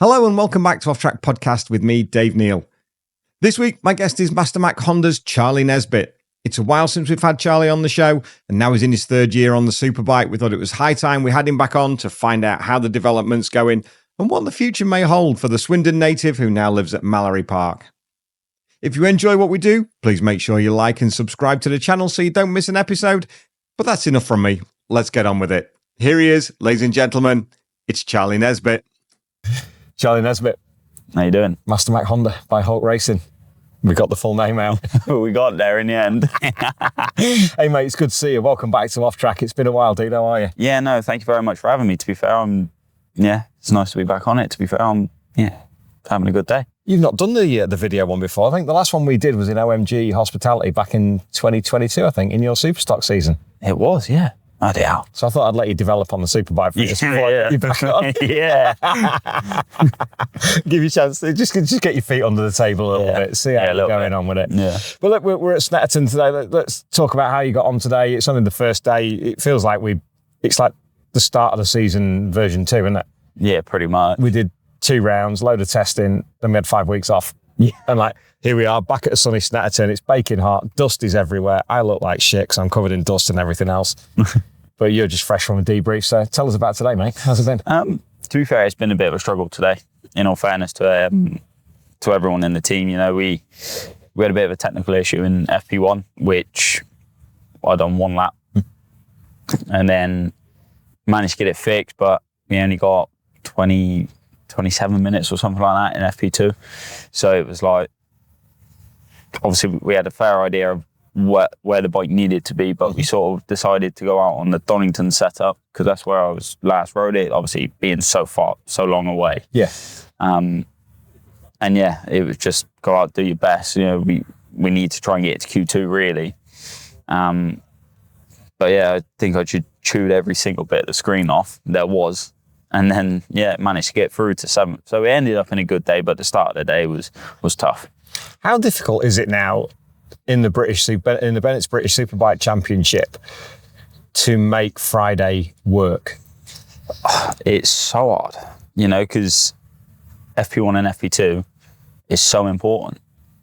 Hello and welcome back to Off Track Podcast with me, Dave Neal. This week, my guest is MasterMac Honda's Charlie Nesbitt. It's a while since we've had Charlie on the show, and now he's in his third year on the Superbike. We thought it was high time we had him back on to find out how the development's going and what the future may hold for the Swindon native who now lives at Mallory Park. If you enjoy what we do, please make sure you like and subscribe to the channel so you don't miss an episode. But that's enough from me. Let's get on with it. Here he is, ladies and gentlemen. It's Charlie Nesbitt. Charlie Nesbitt. How you doing? MasterMac Honda by Hulk Racing. We got the full name out. We got there in the end. Hey mate, it's good to see you. Welcome back to Off Track. It's been a while, dude. How are you? Yeah, no, thank you very much for having me. To be fair, it's nice to be back on it. To be fair, I'm having a good day. You've not done the video one before. I think the last one we did was in OMG Hospitality back in 2022, I think, in your Superstock season. It was, yeah. Oh, dear. So I thought I'd let you develop on the Superbike for just before you back on. Yeah. Give you a chance to just get your feet under the table a little bit, see how you're going on with it. Yeah. Well, look, we're at Snetterton today. Let's talk about how you got on today. It's only the first day. It feels like it's like the start of the season version 2, isn't it? Yeah, pretty much. We did 2 rounds, load of testing, then we had 5 weeks off. Yeah. And here we are back at a sunny Snetterton. It's baking hot. Dust is everywhere. I look like shit because I'm covered in dust and everything else. But you're just fresh from a debrief. So tell us about today, mate. How's it been? To be fair, it's been a bit of a struggle today. In all fairness to everyone in the team, we had a bit of a technical issue in FP1, which I done 1 lap, and then managed to get it fixed. But we only got 27 minutes or something like that in FP2. So it was like, obviously we had a fair idea of where the bike needed to be, but we sort of decided to go out on the Donington setup because that's where I was last rode it, obviously being so long away. Yeah. And yeah, it was just go out, do your best. We need to try and get it to Q2 really. But yeah, I think I chewed every single bit of the screen off there was. And then, managed to get through to 7th. So we ended up in a good day, but the start of the day was tough. How difficult is it now in the Bennetts British Superbike Championship to make Friday work? It's so hard, because FP1 and FP2 is so important.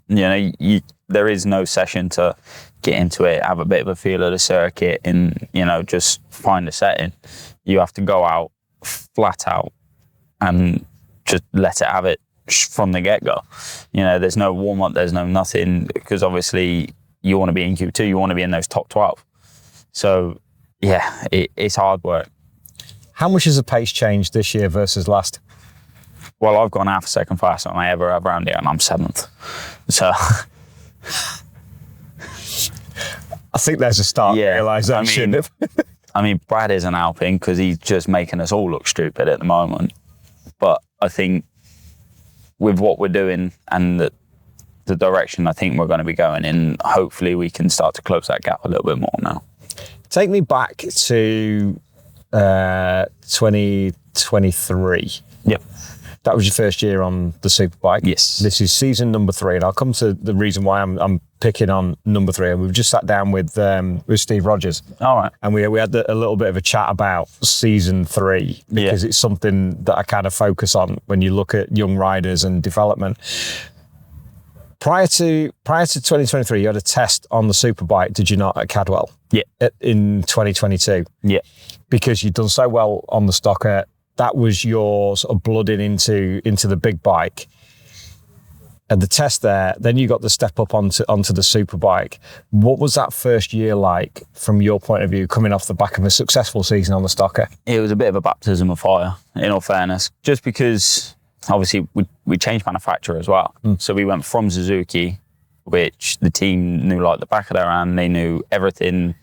There is no session to get into it, have a bit of a feel of the circuit and, just find a setting. You have to go out flat out and just let it have it from the get-go. There's no warm-up, there's no nothing, because obviously you want to be in Q2, you want to be in those top 12. So yeah, it's hard work. How much has the pace changed this year versus last? Well, I've gone half a second faster than I ever have around here, and I'm 7th. So I think there's a start realisation. Brad isn't helping because he's just making us all look stupid at the moment. But I think with what we're doing and the direction I think we're going to be going in, hopefully we can start to close that gap a little bit more now. Take me back to 2023. Yep. That was your first year on the Superbike. Yes. This is season number 3, and I'll come to the reason why I'm picking on number 3. And we've just sat down with Steve Rogers. All right. And we had a little bit of a chat about season 3 because it's something that I kind of focus on when you look at young riders and development. Prior to 2023, you had a test on the Superbike, did you not, at Cadwell? Yeah. In 2022. Yeah. Because you'd done so well on the stocker. That was your sort of blooding into the big bike. And the test there, then you got the step up onto the Superbike. What was that first year like from your point of view, coming off the back of a successful season on the stocker? It was a bit of a baptism of fire, in all fairness, just because obviously we changed manufacturer as well. So we went from Suzuki, which the team knew like the back of their hand. They knew everything.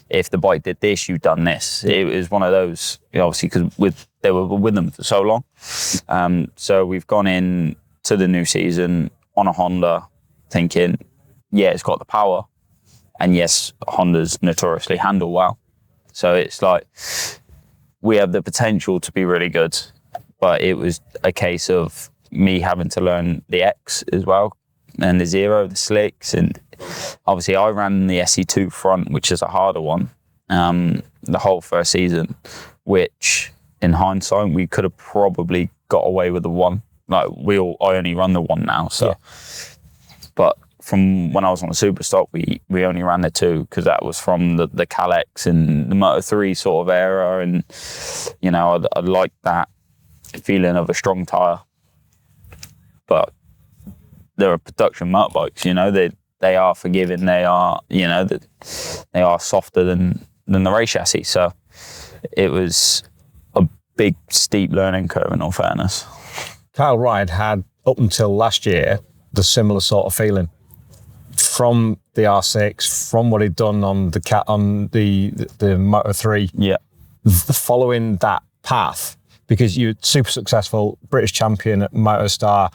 If the bike did this, you've done this. It was one of those, obviously, because they were with them for so long. So we've gone in to the new season on a Honda thinking, it's got the power. And yes, Hondas notoriously handle well. So it's like, we have the potential to be really good. But it was a case of me having to learn the X as well, and the Zero, the slicks, and obviously I ran the SE2 front, which is a harder one, the whole first season, which in hindsight, we could have probably got away with the one. Like I only run the one now, so. Yeah. But from when I was on the Superstock, we only ran the two because that was from the Calex and the Moto3 sort of era, and you know, I like that feeling of a strong tyre. But there are production motorbikes, you know, they are forgiving, they are, you know, they are softer than the race chassis. So it was a big, steep learning curve, in all fairness. Kyle Ride had, up until last year, the similar sort of feeling from the R6, from what he'd done on the Moto3. Yeah. Following that path, because you're super successful, British champion at Motostar,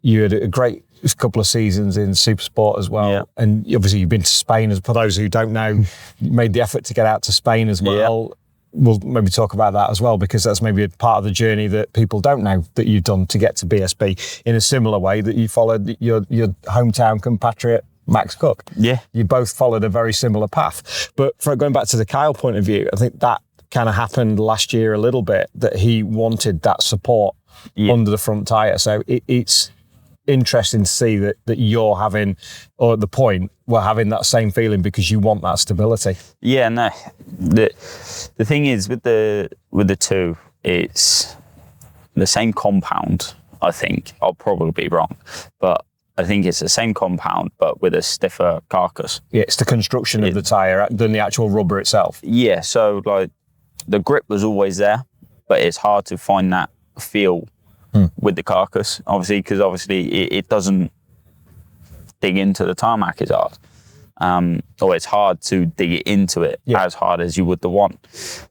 you had a great couple of seasons in Supersport as well. Yeah. And obviously you've been to Spain, as for those who don't know, you made the effort to get out to Spain as well. Yeah. We'll maybe talk about that as well, because that's maybe a part of the journey that people don't know that you've done to get to BSB, in a similar way that you followed your hometown compatriot, Max Cook. Yeah. You both followed a very similar path. But for going back to the Kyle point of view, I think that kind of happened last year a little bit, that he wanted that support under the front tyre. So it's interesting to see that you're having, or at the point, we're having that same feeling because you want that stability. Yeah, no. The thing is with the two, it's the same compound, I think. I'll probably be wrong, but I think it's the same compound, but with a stiffer carcass. Yeah, it's the construction of the tyre than the actual rubber itself. Yeah, so like the grip was always there, but it's hard to find that feel with the carcass, obviously, because it doesn't dig into the tarmac as hard. Or it's hard to dig it into it as hard as you would the one.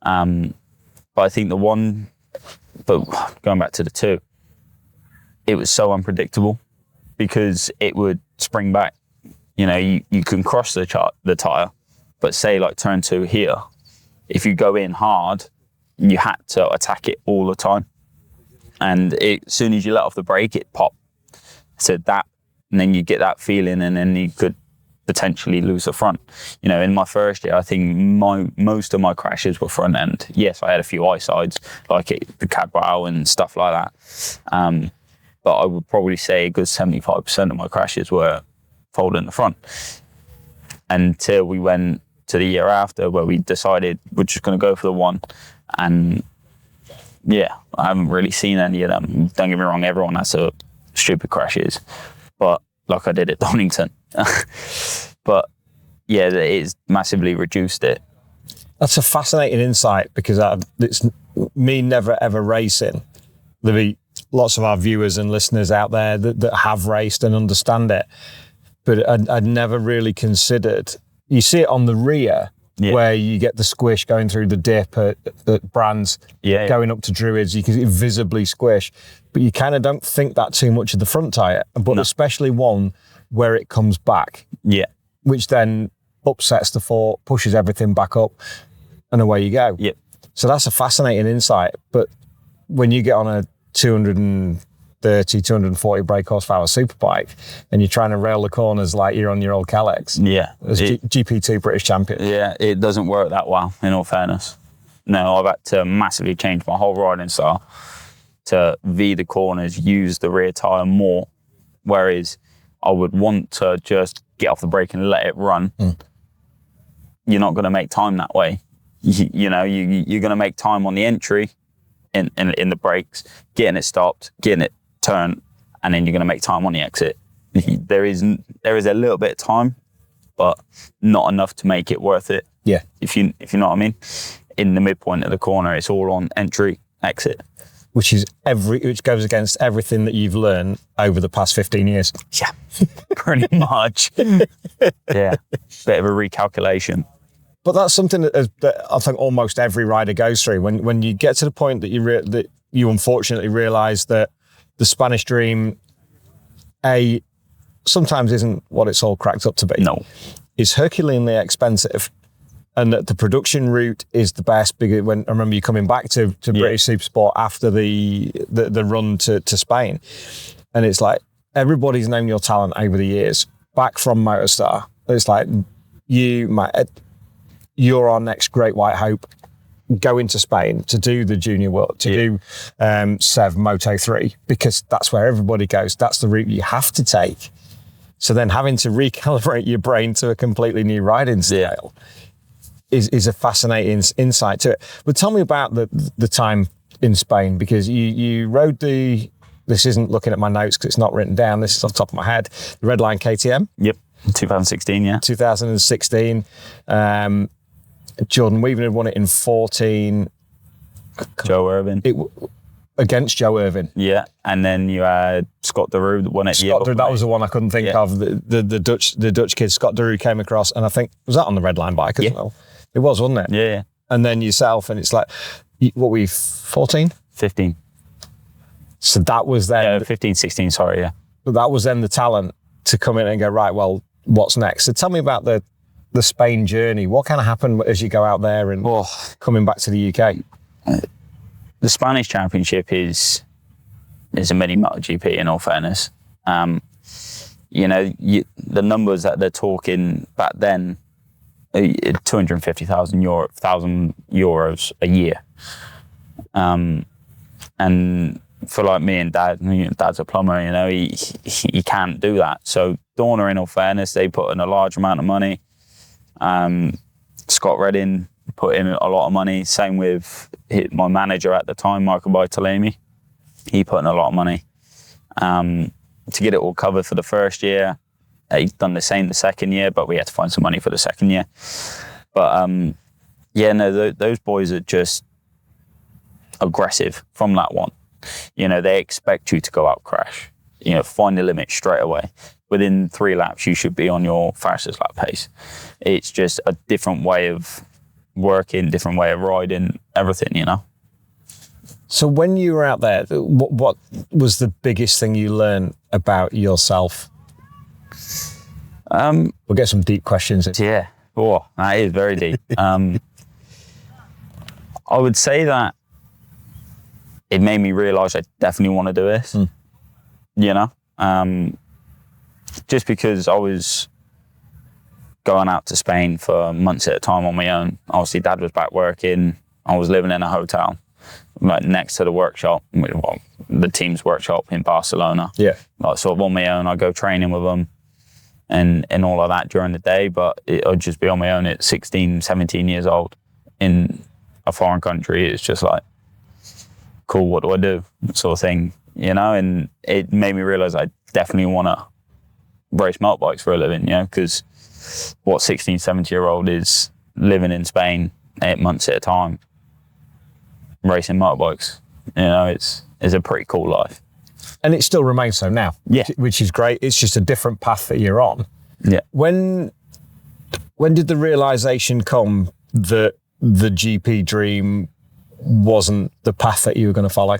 But I think the one, but going back to the two, it was so unpredictable because it would spring back. You know, you can cross the tyre, but say like turn two here, if you go in hard, you had to attack it all the time. And as soon as you let off the brake, it popped. So that, and then you get that feeling, and then you could potentially lose the front. You know, in my first year, I think most of my crashes were front end. Yes, I had a few eye-sides, like the Cadwell and stuff like that. But I would probably say a good 75% of my crashes were folding the front. Until we went to the year after, where we decided we're just going to go for the one. And yeah, I haven't really seen any of them. Don't get me wrong, everyone has some stupid crashes, but like I did at Donington. But yeah, it's massively reduced it. That's a fascinating insight, because it's me never ever racing. There'll be lots of our viewers and listeners out there that have raced and understand it, but I'd never really considered. You see it on the rear, where you get the squish going through the dip at Brands, going up to Druids, you can visibly squish, but you kind of don't think that too much of the front tyre, but especially one where it comes back, which then upsets the fork, pushes everything back up, and away you go. So that's a fascinating insight. But when you get on a 230, 240 brake horsepower superbike and you're trying to rail the corners like you're on your old Calex. As GP2 British champion. Yeah, it doesn't work that well, in all fairness. No, I've had to massively change my whole riding style to V the corners, use the rear tyre more, whereas I would want to just get off the brake and let it run. You're not going to make time that way. You're going to make time on the entry in the brakes, getting it stopped, getting it turned, and then you're going to make time on the exit. There is a little bit of time, but not enough to make it worth it. Yeah. If you know what I mean. In the midpoint of the corner, it's all on entry, exit. Which goes against everything that you've learned over the past 15 years. Yeah, pretty much. Yeah, bit of a recalculation. But that's something that I think almost every rider goes through. When you get to the point that you unfortunately realise that the Spanish dream, sometimes isn't what it's all cracked up to be. No. It's Herculeanly expensive, and that the production route is the best. Because when I remember you coming back to British Supersport after the run to Spain, and it's like everybody's known your talent over the years. Back from Motostar, it's like you're our next great white hope. go into Spain to do the Junior World, to do Sev Moto 3, because that's where everybody goes. That's the route you have to take. So then having to recalibrate your brain to a completely new riding style is a fascinating insight to it. But tell me about the time in Spain, because you rode this isn't looking at my notes because it's not written down, this is off the top of my head, the Redline KTM. Yep, 2016, yeah. 2016. Jordan Weaven had won it in 14. Joe Irvin. Against Joe Irvin. Yeah, and then you had Scott Deroux that won it. Scott Deroux, that was the one I couldn't think of. The Dutch kid, Scott Deroux, came across, and I think, was that on the Redline bike as well? It was, wasn't it? Yeah. And then yourself, and it's like, what were you, 14? 15. So that was then... Yeah, 15, 16, sorry, yeah. That was then the talent to come in and go, right, well, what's next? So tell me about the Spain journey. What kind of happened as you go out there and coming back to the UK? The Spanish Championship is a mini MotoGP, in all fairness. The numbers that they're talking back then, 250,000 euros a year. And for like me and Dad, Dad's a plumber, he can't do that. So Dorna, in all fairness, they put in a large amount of money. Scott Redding put in a lot of money. Same with my manager at the time, Michael Bartolome. He put in a lot of money to get it all covered for the first year. He's done the same the second year, but we had to find some money for the second year. But those boys are just aggressive from that one. They expect you to go out crash. Find the limit straight away. Within 3 laps, you should be on your fastest lap pace. It's just a different way of working, different way of riding, everything, So when you were out there, what was the biggest thing you learned about yourself? We'll get some deep questions. Yeah. Oh, that is very deep. I would say that it made me realise I definitely want to do this. Just because I was going out to Spain for months at a time on my own. Obviously, Dad was back working. I was living in a hotel like next to the workshop, the team's workshop in Barcelona. Yeah. Like sort of on my own, I'd go training with them and all of that during the day, but I'd just be on my own at 16, 17 years old in a foreign country. It's just like, cool, what do I do? Sort of thing, and it made me realise I definitely want to race motorbikes for a living, because what 16, 17-year-old is living in Spain 8 months at a time, racing motorbikes, it's a pretty cool life. And it still remains so now, which is great. It's just a different path that you're on. Yeah. When did the realisation come that the GP dream wasn't the path that you were going to follow?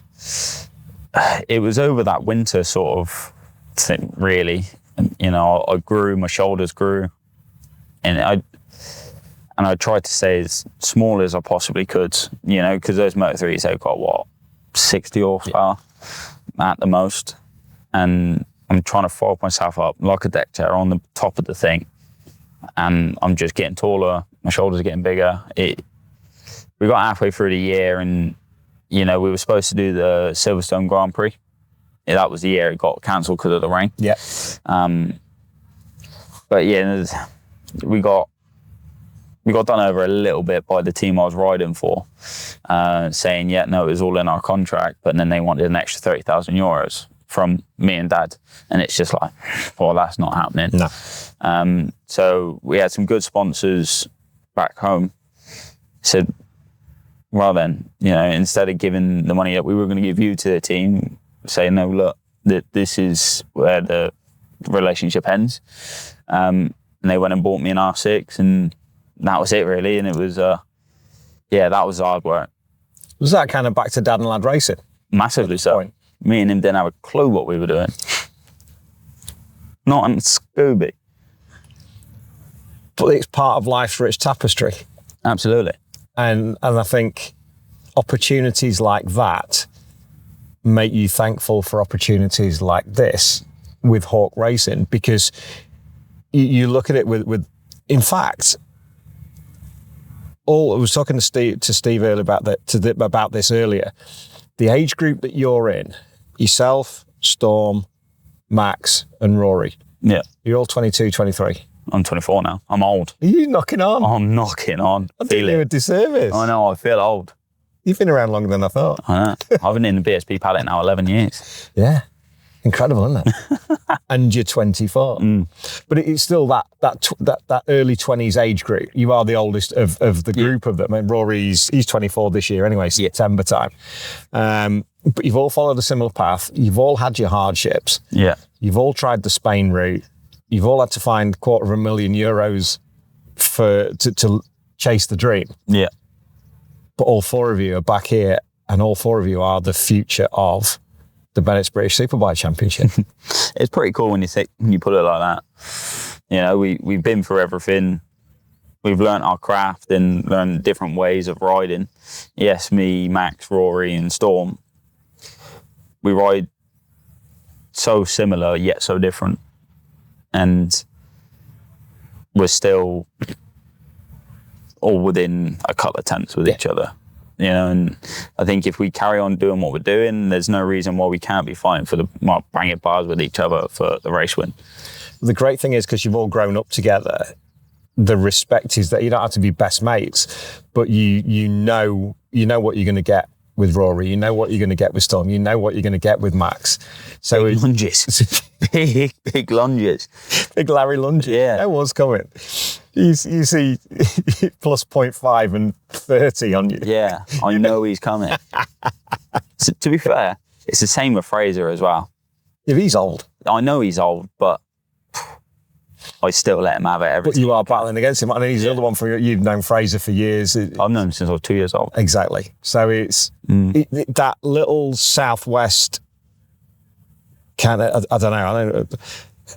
It was over that winter sort of thing, really. I grew, my shoulders grew, and I tried to stay as small as I possibly could, because those Moto3s, they've got 60 horsepower at the most, and I'm trying to fold myself up like a deck chair on the top of the thing, and I'm just getting taller, my shoulders are getting bigger. We got halfway through the year, and we were supposed to do the Silverstone Grand Prix. Yeah, that was the year it got cancelled because of the rain. Yeah. But we got done over a little bit by the team I was riding for, saying, it was all in our contract, but then they wanted an extra 30,000 euros from me and Dad. And it's just like, well, that's not happening. No. So we had some good sponsors back home. Said, well then, instead of giving the money that we were going to give you to the team, say, no, look, this is where the relationship ends. And they went and bought me an R6, and that was it, really. And it was, that was hard work. Was that kind of back to Dad and Lad racing? Massively so. Point. Me and him didn't have a clue what we were doing. Not on Scooby. But it's part of life's rich tapestry. Absolutely. And I think opportunities like that make you thankful for opportunities like this with Hawk Racing, because you look at it with in fact, I was talking to Steve earlier about this earlier. The age group that you're in, yourself, Storm, Max, and Rory. Yeah. You're all 22, 23. I'm 24 now. I'm old. Are you knocking on? I'm knocking on. I did you a disservice. I know, I feel old. You've been around longer than I thought. I know. I've been in the BSB paddock now 11 years. Yeah. Incredible, isn't it? And you're 24. But it's still that early 20s age group. You are the oldest of the group of them. I mean, Rory's 24 this year anyway, September time. But you've all followed a similar path. You've all had your hardships. Yeah. You've all tried the Spain route. You've all had to find €250,000 to chase the dream. Yeah. But all four of you are back here, and all four of you are the future of the Bennetts British Superbike Championship. It's pretty cool when you put it like that. You know, we've been through everything. We've learnt our craft and learned different ways of riding. Yes, me, Max, Rory, and Storm. We ride so similar yet so different, and we're still all within a couple of tenths with each other. You know, and I think if we carry on doing what we're doing, there's no reason why we can't be fighting for banging bars with each other for the race win. The great thing is, because you've all grown up together, the respect is that you don't have to be best mates, but you know what you're going to get with Rory, you know what you're going to get with Storm, you know what you're going to get with Max. So big lunges. big lunges. Big Larry lunges. Yeah. That was coming. You see plus 0.5 and 30 on you. Yeah, I know he's coming. So, to be fair, it's the same with Fraser as well. Yeah, he's old. I know he's old, but I still let him have it every But you are battling against him. I mean, he's the other one you've known Fraser for years. I've known him since I was 2 years old. Exactly. So it's that little southwest kind of, I don't know.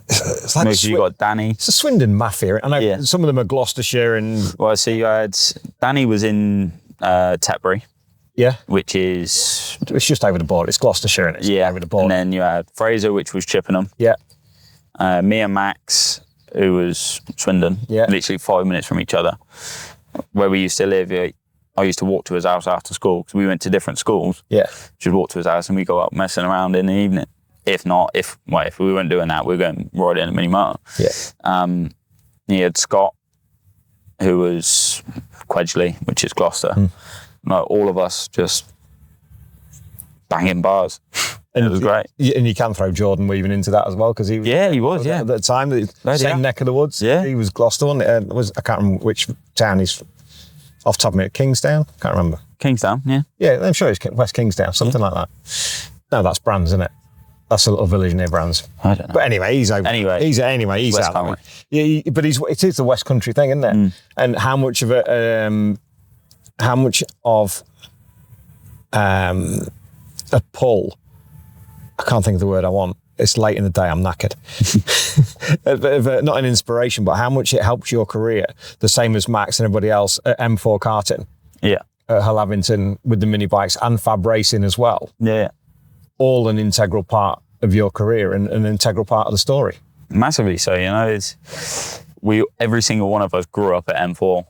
It's like you got Danny. It's a Swindon mafia. I know some of them are Gloucestershire and... Well, so you had... Danny was in Tetbury. Yeah. Which is... It's just over the border. It's Gloucestershire and it's over the border. And then you had Fraser, which was Chippenham. Yeah. Me and Max, who was Swindon. Yeah. Literally 5 minutes from each other. Where we used to live, I used to walk to his house after school because we went to different schools. Yeah. Just walk to his house and we go out messing around in the evening. If we weren't doing that, we were going right in a mini motor. Yeah. He had Scott, who was Quedgley, which is Gloucester. Like, all of us just banging bars. And it was great. And you can throw Jordan Weaving into that as well, because he was... Yeah, he was, At the time, same neck of the woods. Yeah. He was Gloucester, wasn't it? I can't remember which town he's off the top of me. Kingstown? Can't remember. Kingstown, yeah. Yeah, I'm sure it's West Kingstown, something like that. No, that's Brands, isn't it? That's a little village near Brands. I don't know. But anyway, he's over. He's West out there. Yeah, but it is the West Country thing, isn't it? And how much of a pull? I can't think of the word I want. It's late in the day. I'm knackered. Not an inspiration, but how much it helps your career. The same as Max and everybody else at M4 karting. Yeah. At Hallavington with the mini bikes and Fab Racing as well. Yeah. All an integral part of your career and an integral part of the story. Massively so, you know. Every single one of us grew up at M4,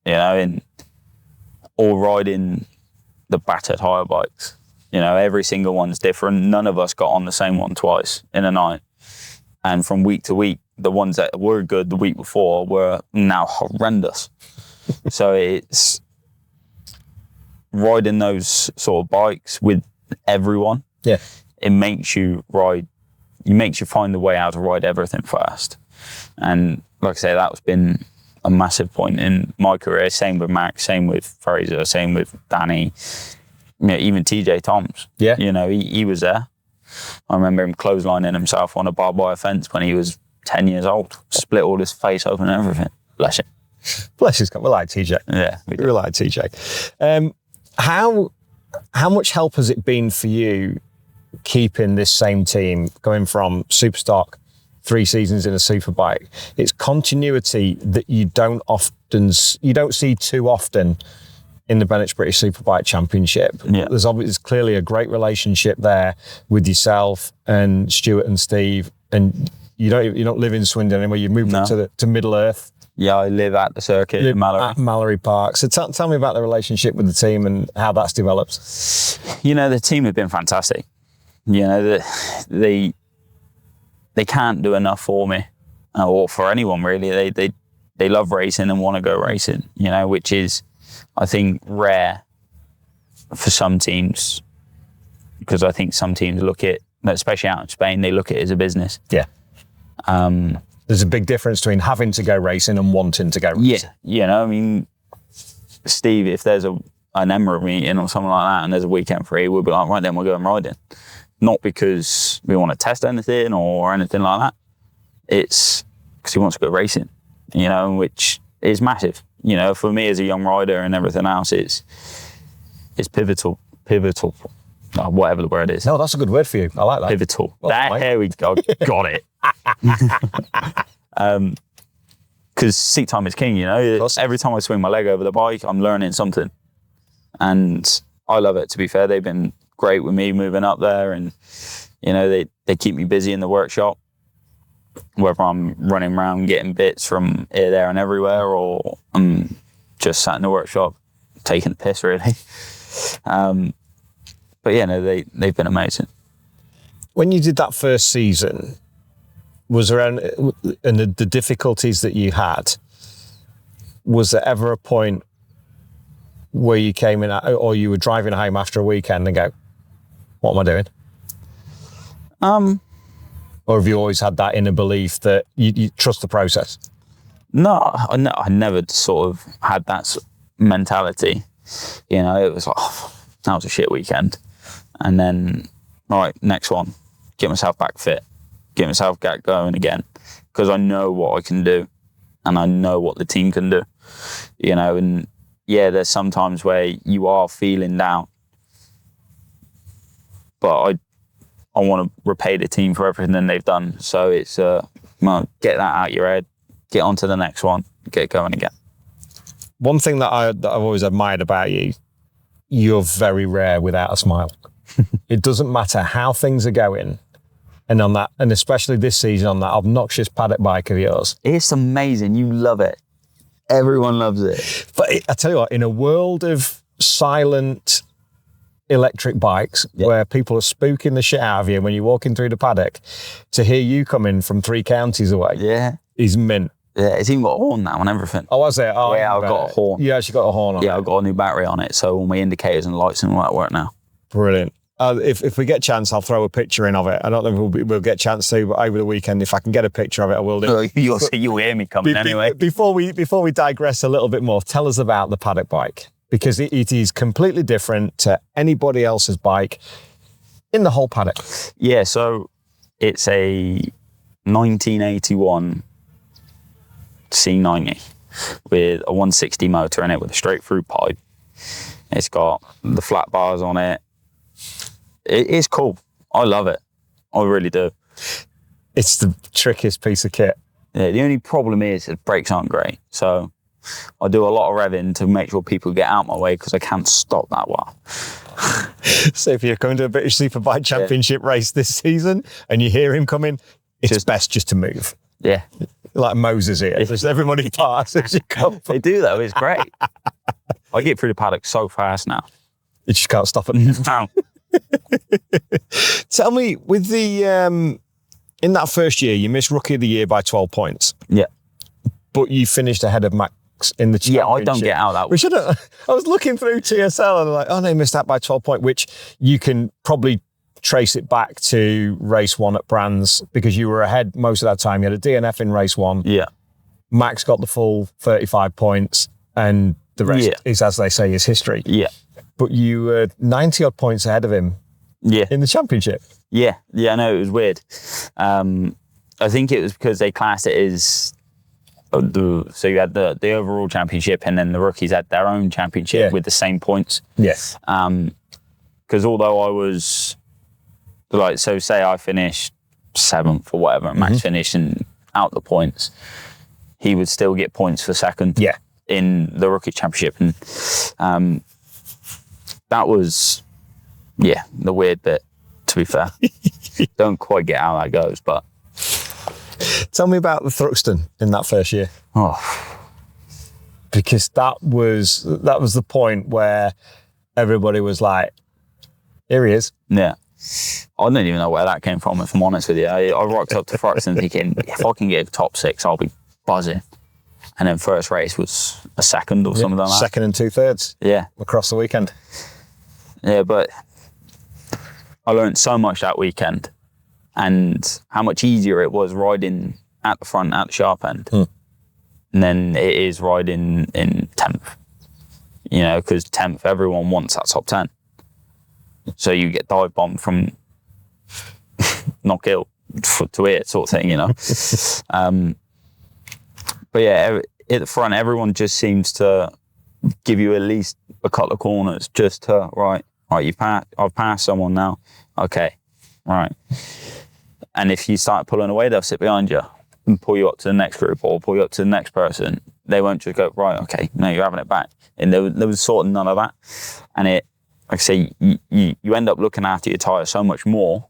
you know, and all riding the battered hire bikes. You know, every single one's different. None of us got on the same one twice in a night. And from week to week, the ones that were good the week before were now horrendous. So it's riding those sort of bikes with everyone. Yeah. It makes you find a way how to ride everything fast. And like I say, that's been a massive point in my career. Same with Max, same with Fraser, same with Danny, you know, even TJ Toms. Yeah. You know, he was there. I remember him clotheslining himself on a barbed wire fence when he was 10 years old. Split all his face open and everything. Bless him. Bless his God. We like TJ. Yeah. We like TJ. How much help has it been for you keeping this same team, going from Superstock, 3 seasons in a Superbike? It's continuity that you don't see too often in the Bennetts British Superbike Championship. Yeah. There's clearly a great relationship there with yourself and Stuart and Steve, and you don't live in Swindon anymore. You moved up to Middle Earth. Yeah, I live at the circuit in Mallory. At Mallory Park. So tell me about the relationship with the team and how that's developed. The team have been fantastic. They can't do enough for me or for anyone really. They love racing and want to go racing, which is, I think, rare for some teams, because I think some teams look at, especially out in Spain, they look at it as a business. Yeah. There's a big difference between having to go racing and wanting to go racing. Yeah, Steve, if there's an Emerald meeting or something like that and there's a weekend free, we'll be like, right then, we're going riding. Not because we want to test anything or anything like that. It's because he wants to go racing, which is massive. For me as a young rider and everything else, it's pivotal, whatever the word is. No, that's a good word for you. I like that. Pivotal. Well, here we go. Got it. Because seat time is king, Every time I swing my leg over the bike, I'm learning something. And I love it, to be fair. They've been great with me moving up there, and, they keep me busy in the workshop, whether I'm running around getting bits from here, there and everywhere, or I'm just sat in the workshop taking the piss, really. But they've been amazing. When you did that first season, was there and the difficulties that you had, was there ever a point where you came in or you were driving home after a weekend and go, what am I doing? Or have you always had that inner belief that you trust the process? No, I never sort of had that mentality. It was like, that was a shit weekend. And then, all right, next one, get myself back fit, get myself back going again, because I know what I can do and I know what the team can do, and there's some times where you are feeling down, but I want to repay the team for everything they've done. So it's, get that out your head, get on to the next one, get going again. One thing that I've always admired about you, you're very rare without a smile. It doesn't matter how things are going. And on that, and especially this season on that obnoxious paddock bike of yours. It's amazing. You love it. Everyone loves it. But I tell you what, in a world of silent electric bikes, where people are spooking the shit out of you when you're walking through the paddock, to hear you coming from 3 counties away is mint. Yeah, it's even got a horn now and everything. Oh, was it? Oh, yeah, I've got a horn. You actually got a horn on it? Yeah, I've got a new battery on it, so all my indicators and lights and all that work now. Brilliant. If we get a chance, I'll throw a picture in of it. I don't know if we'll get a chance to, but over the weekend, if I can get a picture of it, I will do. You'll hear me coming anyway. Before we digress a little bit more, tell us about the paddock bike, because it is completely different to anybody else's bike in the whole paddock. Yeah, so it's a 1981 C90 with a 160 motor in it with a straight through pipe. It's got the flat bars on it. It is cool. I love it. I really do. It's the trickiest piece of kit. Yeah, the only problem is the brakes aren't great. So I do a lot of revving to make sure people get out my way, because I can't stop that well. So if you're coming to a British Superbike Championship race this season and you hear him coming, it's best just to move. Yeah. Like Moses here. Just everybody passes. They do though. It's great. I get through the paddock so fast now. You just can't stop it. No. Tell me, with the in that first year, you missed Rookie of the Year by 12 points. Yeah. But you finished ahead of Max in the championship. Yeah, I don't get out that way. I was looking through TSL and I'm like, oh no, you missed that by 12 points, which you can probably trace it back to race 1 at Brands, because you were ahead most of that time. You had a DNF in race 1. Yeah. Max got the full 35 points and the rest is, as they say, is history. Yeah. But you were 90 odd points ahead of him in the championship. Yeah, I know, it was weird. I think it was because they classed it as, so you had the overall championship and then the rookies had their own championship with the same points. Yes. Because although I was, like, so say I finished 7th or whatever, and Max finished and out the points, he would still get points for second in the rookie championship. And that was, the weird bit, to be fair. Don't quite get how that goes, but Tell me about the Thruxton in that first year. Oh, Because that was the point where everybody was like, here he is. yeah. I don't even know where that came from, if I'm honest with you. I rocked up to Thruxton thinking, if I can get top 6, I'll be buzzing. And then first race was a second or something like that. Second and 2/3. Yeah. Across the weekend. Yeah, but I learned so much that weekend and how much easier it was riding at the front, at the sharp end. And then it is riding in 10th. You know, because 10th, everyone wants that top 10. So you get dive bombed from not killed to it sort of thing, you know. But yeah, at the front, everyone just seems to give you at least a couple of corners just to, right, I've passed someone now. Okay, right. And if you start pulling away, they'll sit behind you and pull you up to the next group or pull you up to the next person. They won't just go, right, okay, no, you're having it back. And there was sort of none of that. And it, like I say, you end up looking after your tyre so much more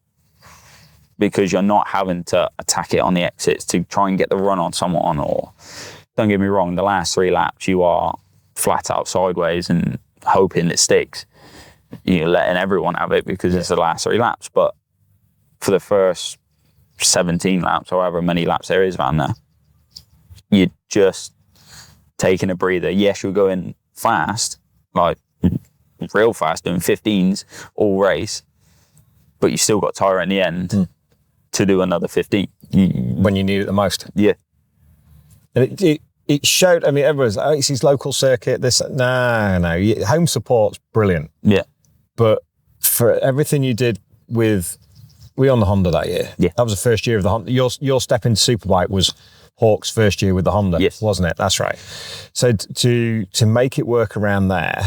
because you're not having to attack it on the exits to try and get the run on someone. Or, don't get me wrong, the last 3 laps you are flat out sideways and hoping it sticks. You're letting everyone have it because it's the last 3 laps. But for the first 17 laps, or however many laps there is around there, you're just taking a breather. Yes, you're going fast, like real fast, doing 15s all race, but you still got tyre in the end to do another 15 when you need it the most. Yeah. And it showed. I mean, everyone's, oh, it's his local circuit. This, no, home support's brilliant. Yeah. But for everything you did with, we on the Honda that year. Yeah. That was the first year of the Honda. Your step into Superbike was Hawke's first year with the Honda, yes, wasn't it? That's right. So to make it work around there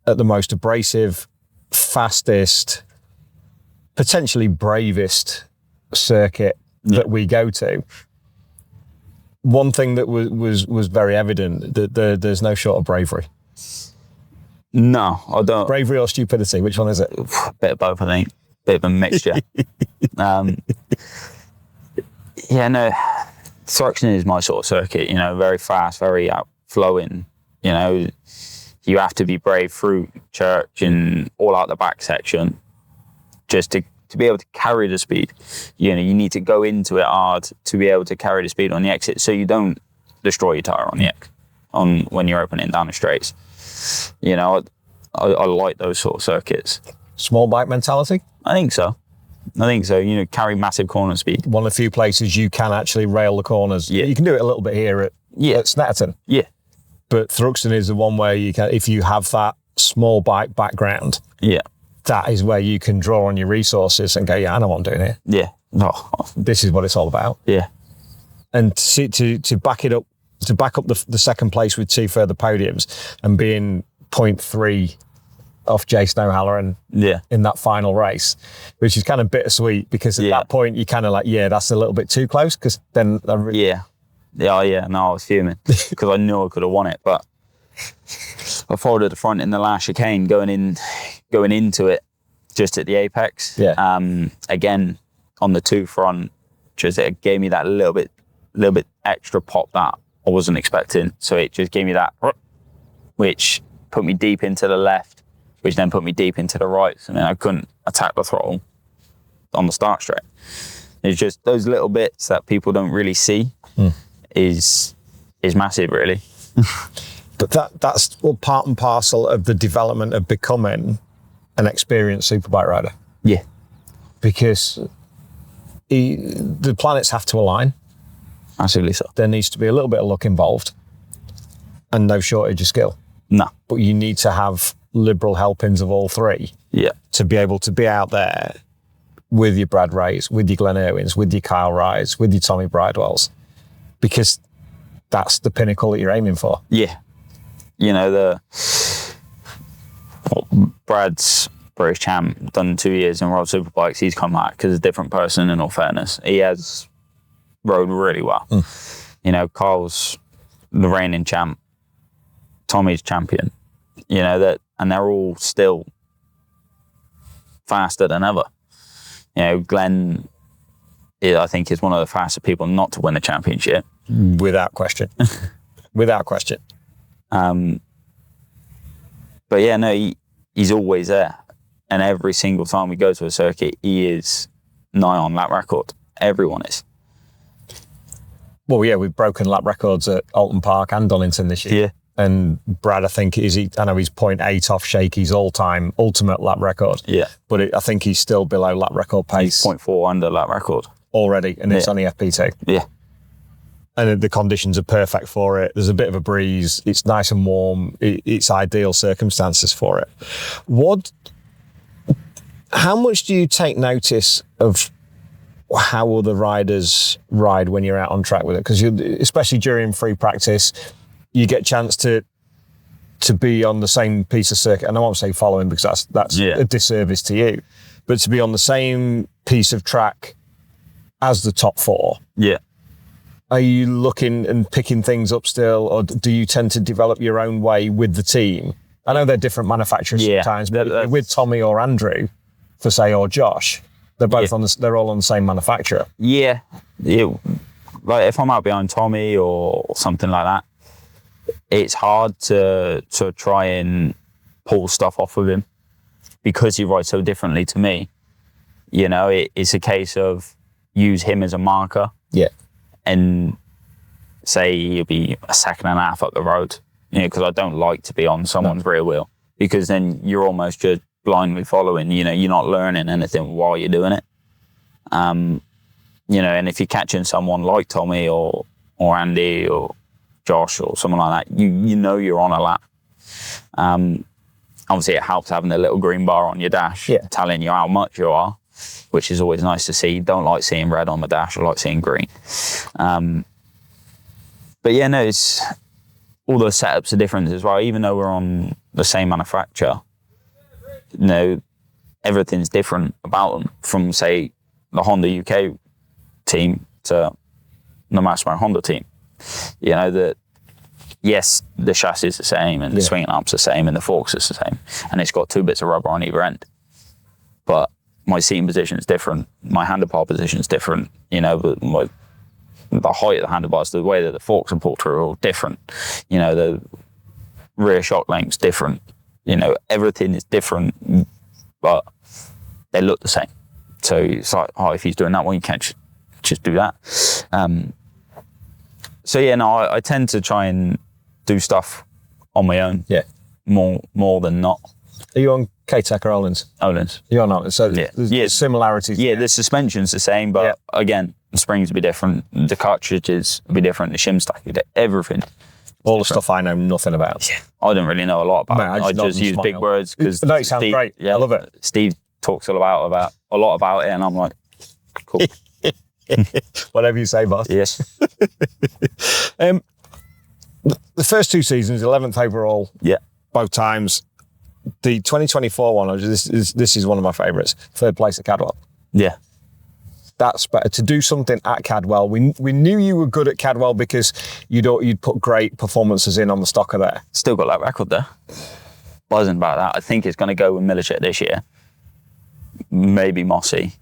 at the most abrasive, fastest, potentially bravest circuit that we go to, one thing that was very evident, that there's no short of bravery. No, I don't. Bravery or stupidity? Which one is it? A bit of both, I think. Bit of a mixture. Yeah, no, Thruxton is my sort of circuit, you know, very fast, very outflowing. You know, you have to be brave through church and all out the back section just to be able to carry the speed. You know, you need to go into it hard to be able to carry the speed on the exit so you don't destroy your tyre on the when you're opening down the straights. You know, I like those sort of circuits. Small bike mentality? I think so. You know, carry massive corner speed. One of the few places you can actually rail the corners. Yeah. You can do it a little bit here at Snetterton. Yeah. But Thruxton is the one where you can, if you have that small bike background, that is where you can draw on your resources and go, yeah, I know what I'm doing here. Yeah. Oh. This is what it's all about. Yeah. And to back it up, to back up the second place with 2 further podiums and being 0.3 off Jay Snowhalloran in that final race, which is kind of bittersweet because at that point you kind of like, that's a little bit too close, because then no, I was fuming because I knew I could have won it, but I followed at the front in the last chicane going into it just at the apex. Again on the 2 front, just it gave me that little bit extra pop that I wasn't expecting, so it just gave me that, which put me deep into the left, which then put me deep into the right, and then I couldn't attack the throttle on the start straight. It's just those little bits that people don't really see is massive, really. But that's all part and parcel of the development of becoming an experienced superbike rider. Yeah. Because the planets have to align. Massively so. There needs to be a little bit of luck involved and no shortage of skill. No. But you need to have liberal helpings of all 3 to be able to be out there with your Brad Rays, with your Glenn Irwins, with your Kyle Ryes, with your Tommy Bridewells, because that's the pinnacle that you're aiming for. Yeah. You know, Brad's British champ, done 2 years in World Superbikes, he's come back as a different person, in all fairness. He has rode really well. You know, Kyle's the reigning champ, Tommy's champion, you know, and they're all still faster than ever. You know, Glenn I think is one of the fastest people not to win a championship. Without question. Without question. But yeah, no, he's always there. And every single time we go to a circuit, he is nigh on lap record. Everyone is. Well, yeah, we've broken lap records at Alton Park and Donington this year. Yeah. And Brad, I think, I know he's 0.8 off Shakey's all-time ultimate lap record. Yeah. But I think he's still below lap record pace. He's 0.4 under lap record. Already, and it's on the FP2. Yeah. And the conditions are perfect for it. There's a bit of a breeze. It's nice and warm. It's ideal circumstances for it. How much do you take notice of how other riders ride when you're out on track with it? Because especially during free practice, you get a chance to be on the same piece of circuit. And I won't say following because that's a disservice to you, but to be on the same piece of track as the top four. Yeah. Are you looking and picking things up still, or do you tend to develop your own way with the team? I know they're different manufacturers sometimes, but with Tommy or Andrew, for say, or Josh, they're both they're all on the same manufacturer. Yeah. Like if I'm out behind Tommy or something like that, it's hard to try and pull stuff off of him because he rides so differently to me. You know, it's a case of use him as a marker. Yeah. And say he'll be a second and a half up the road, you know, because I don't like to be on someone's rear wheel, because then you're almost just blindly following, you know, you're not learning anything while you're doing it. You know, and if you're catching someone like Tommy or Andy or Josh or someone like that, you know you're on a lap. Obviously it helps having the little green bar on your dash telling you how much you are, which is always nice to see. Don't like seeing red on the dash, I like seeing green. But yeah, no, it's all the setups are different as well. Even though we're on the same manufacturer, you know, everything's different about them, from say the Honda UK team to the MasterMac Honda team. You know, that yes, the chassis is the same and the swinging arm's the same and the forks is the same, and it's got 2 bits of rubber on either end. But my seating position is different. My handlebar position is different. You know, but the height of the handlebars, the way that the forks are pulled through are all different. You know, the rear shock length's different. You know, everything is different, but they look the same. So it's like, oh, if he's doing that one, you can't just do that. So yeah, no, I tend to try and do stuff on my own. Yeah. More than not. Are you on K-Tech or Öhlins? Öhlins. You're on Öhlins. So there's similarities. Yeah, the suspension's the same, but again, the springs will be different, the cartridges will be different, the shim stack will be different, everything. All the stuff I know nothing about. Yeah. I don't really know a lot about it. I just use big words because no, it sounds great. Yeah, I love it. Steve talks a lot about it, and I'm like, cool. Whatever you say, boss. Yes. The first 2 seasons, 11th overall. Yeah. Both times. The 2024 one, this is one of my favourites. 3rd place at Cadwell. Yeah. That's better. To do something at Cadwell. We knew you were good at Cadwell because you'd put great performances in on the stocker there. Still got that record there. Buzzing about that. I think it's going to go with Millichet this year. Maybe Mossy.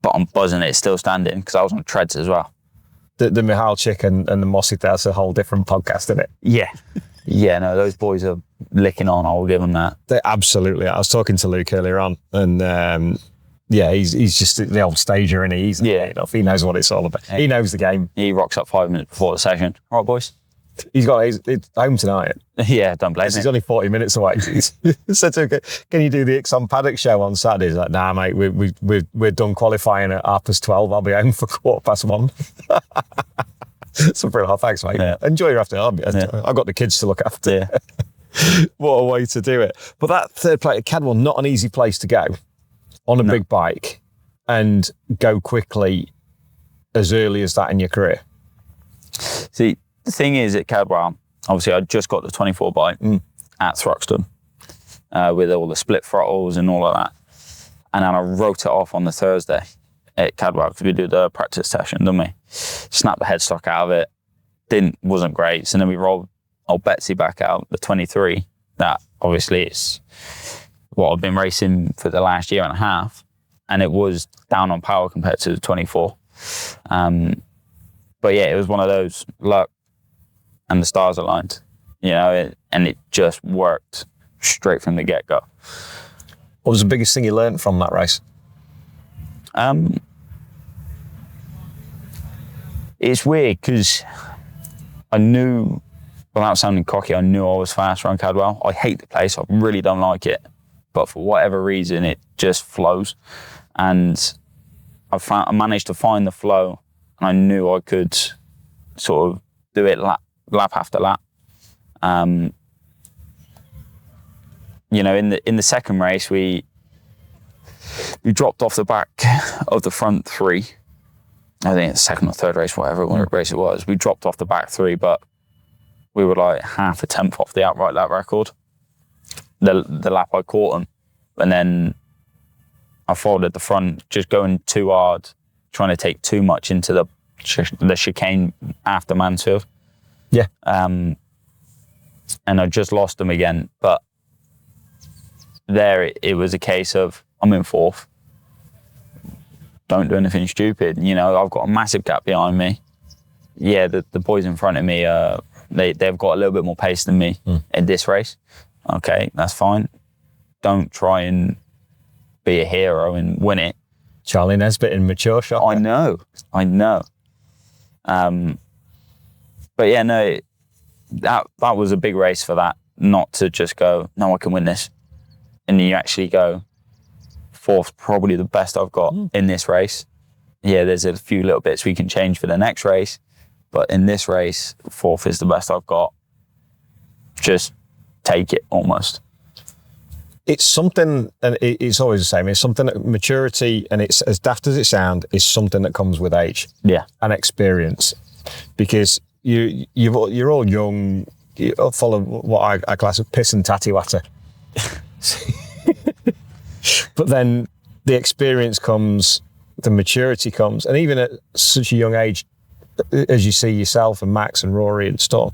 But I'm buzzing it's still standing because I was on treads as well. The Michalczyk and the Mossy, that's a whole different podcast, isn't it? Yeah. Yeah, no, those boys are licking on. I'll give them that. They absolutely. I was talking to Luke earlier on, and he's just the old stager, and he's enough. He knows what it's all about. Yeah. He knows the game. He rocks up 5 minutes before the session. All right, boys. He's home tonight. Yeah, don't blame him. He's only 40 minutes away. He said to him, "Can you do the Ixon paddock show on Saturday?" He's like, "Nah, mate. We're done qualifying at 12:30. I'll be home for 1:15." So brilliant. Thanks, mate. Yeah. Enjoy your afternoon. I've got the kids to look after. Yeah. What a way to do it. But that 3rd place at Cadwell, not an easy place to go on a big bike and go quickly as early as that in your career. See, the thing is at Cadwell, obviously I just got the 24 bike at Thruxton with all the split throttles and all of that. And then I wrote it off on the Thursday at Cadwell because we did the practice session, didn't we? Snapped the headstock out of it. Wasn't great. So then we rolled old Betsy back out, the 23. That obviously is what I've been racing for the last year and a half. and it was down on power compared to the 24. But yeah, it was one of those luck and the stars aligned, and it just worked straight from the get-go. What was the biggest thing you learned from that race? It's weird because I knew, without sounding cocky, I knew I was fast around Cadwell. I hate the place. I really don't like it. But for whatever reason, it just flows. And I managed to find the flow, and I knew I could sort of do it lap after lap. In the second race, we dropped off the back of the front three. I think it's second or third race, whatever race it was. We dropped off the back three, but we were like half a tenth off the outright lap record. The lap I caught them, and then I folded the front, just going too hard, trying to take too much into the chicane after Mansfield. Yeah. And I just lost them again. But there it was a case of, I'm in fourth. Don't do anything stupid. I've got a massive gap behind me. Yeah, the boys in front of me, they've got a little bit more pace than me in this race. Okay, that's fine. Don't try and be a hero and win it. Charlie Nesbitt in mature shot. I know. But yeah, no, that was a big race for that. Not to just go, no, I can win this. And you actually go, fourth's probably the best I've got in this race. Yeah, there's a few little bits we can change for the next race. But in this race, fourth is the best I've got. Just take it almost. It's something, and it's always the same. It's something that maturity, and it's as daft as it sounds, is something that comes with age, and experience. Because you're all young, you're all full of what I class as piss and tatty water. But then the experience comes, the maturity comes, and even at such a young age, as you see yourself and Max and Rory and Storm.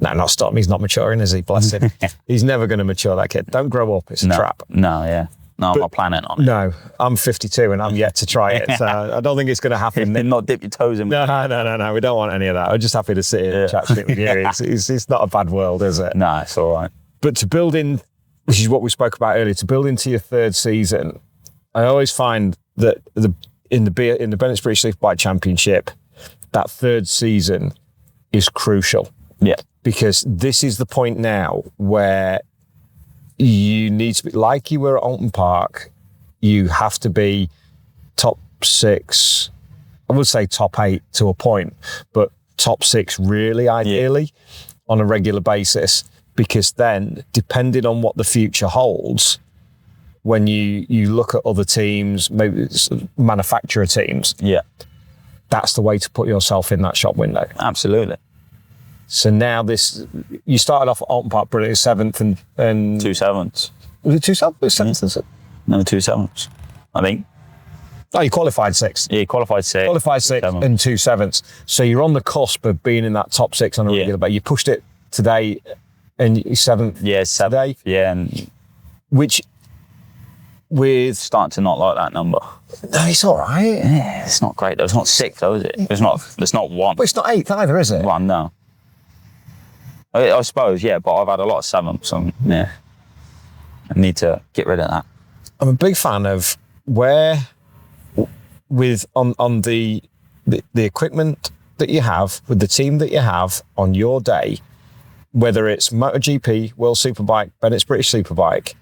No, not Storm. He's not maturing, is he? Bless him. He's never going to mature, that kid. Don't grow up. It's a trap. No, yeah. No, I'm not planning on it. No, I'm 52 and I'm yet to try it. So I don't think it's going to happen. Not dip your toes in. No. We don't want any of that. I'm just happy to sit here and chat shit with you. It's not a bad world, is it? No, it's all right. But to build in, which is what we spoke about earlier, to build into your third season, I always find that in the Bennetts British Superbike Championship, that third season is crucial. Yeah. Because this is the point now where you need to be, like you were at Alton Park, you have to be top 6, I would say top 8 to a point, but top 6 really, ideally, on a regular basis, because then, depending on what the future holds, when you look at other teams, maybe manufacturer teams, that's the way to put yourself in that shop window. Absolutely. So now you started off at Alton Park, brilliant, 7th and 2 7ths. Was it 2 7ths? 7th, is it? No, 2 7ths, I think. Oh, you qualified 6th. Yeah, you qualified 6th. Qualified 6th and 2 7ths. So you're on the cusp of being in that top 6 on a regular basis. You pushed it today and you're 7th. Yeah, 7th. Today. Yeah, and which with starting to not like that number. No, it's all right. Yeah, it's not great though. It's not 6th though, is it? It's not 1. But it's not 8th either, is it? 1, no. I suppose, yeah, but I've had a lot of 7ths, so yeah. I need to get rid of that. I'm a big fan of where, with on the equipment that you have, with the team that you have on your day, whether it's MotoGP, World Superbike, Bennetts British Superbike,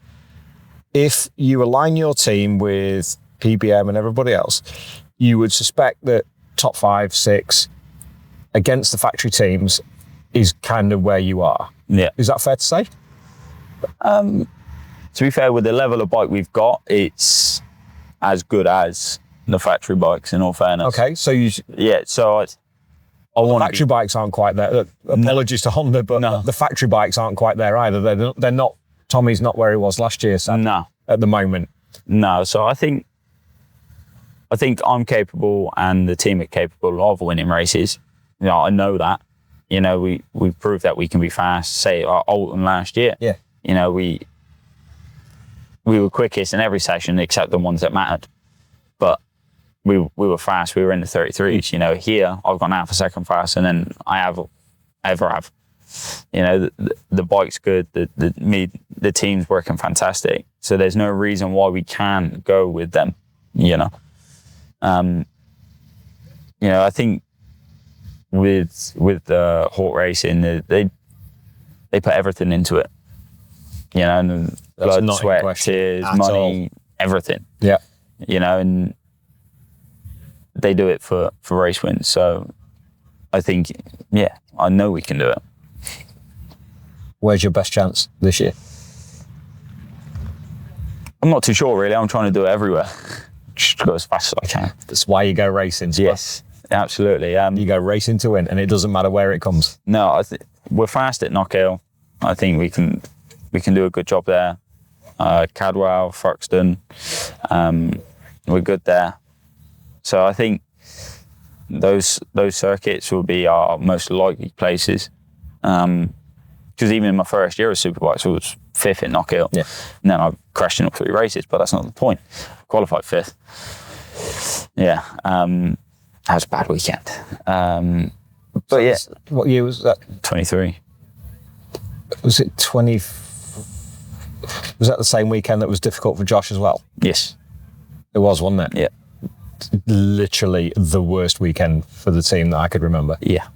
if you align your team with PBM and everybody else, you would suspect that top 5, 6 against the factory teams is kind of where you are. Yeah. Is that fair to say? To be fair, with the level of bike we've got, it's as good as the factory bikes, in all fairness. Okay, so I want factory bikes aren't quite there. Apologies to Honda, but the factory bikes aren't quite there either. They're not. Tommy's not where he was last year, so at the moment. No, so I think I'm capable and the team are capable of winning races. I know that. We proved that we can be fast. Say Alton last year. Yeah. We were quickest in every session except the ones that mattered. we were fast. We were in the 33s. You know, here I've gone half a second fast, and then I have. You know, the bike's good. The team's working fantastic. So there's no reason why we can't go with them. You know, I think with the Hawk Racing, they put everything into it. You know, and blood, sweat, tears, money, everything. Yeah. You know, and they do it for race wins. So I think, yeah, I know we can do it. Where's your best chance this year? I'm not too sure, really. I'm trying to do it everywhere. Just go as fast as I can. That's why you go racing. Yes, absolutely. You go racing to win, and it doesn't matter where it comes. No, we're fast at Knockhill. I think we can do a good job there. Cadwell, Thruxton, we're good there. So I think those circuits will be our most likely places. Because even in my first year of Superbikes, I was 5th at Knockhill. Yeah. And then I crashed in all 3 races, but that's not the point. I qualified 5th. Yeah. That was a bad weekend. But yeah. What year was that? 23. Was it 20? Was that the same weekend that was difficult for Josh as well? Yes. It was, wasn't it? Yeah. Literally the worst weekend for the team that I could remember. Yeah.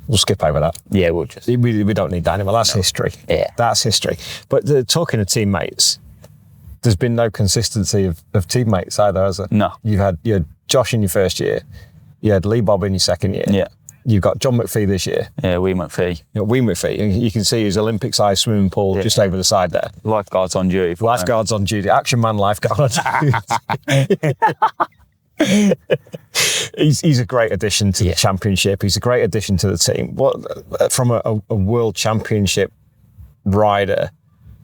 We'll skip over that. Yeah, we'll just... We don't need that anymore. That's history. Yeah. That's history. But talking to teammates, there's been no consistency of teammates either, has there? No. You had Josh in your first year. You had Lee Bob in your second year. Yeah. You've got John McPhee this year. Yeah, we McPhee. McPhee. You can see his Olympic-sized swimming pool just over the side there. Lifeguards on duty. Lifeguards on duty. Action man lifeguard on duty. He's a great addition to the championship. He's a great addition to the team. What from a world championship rider,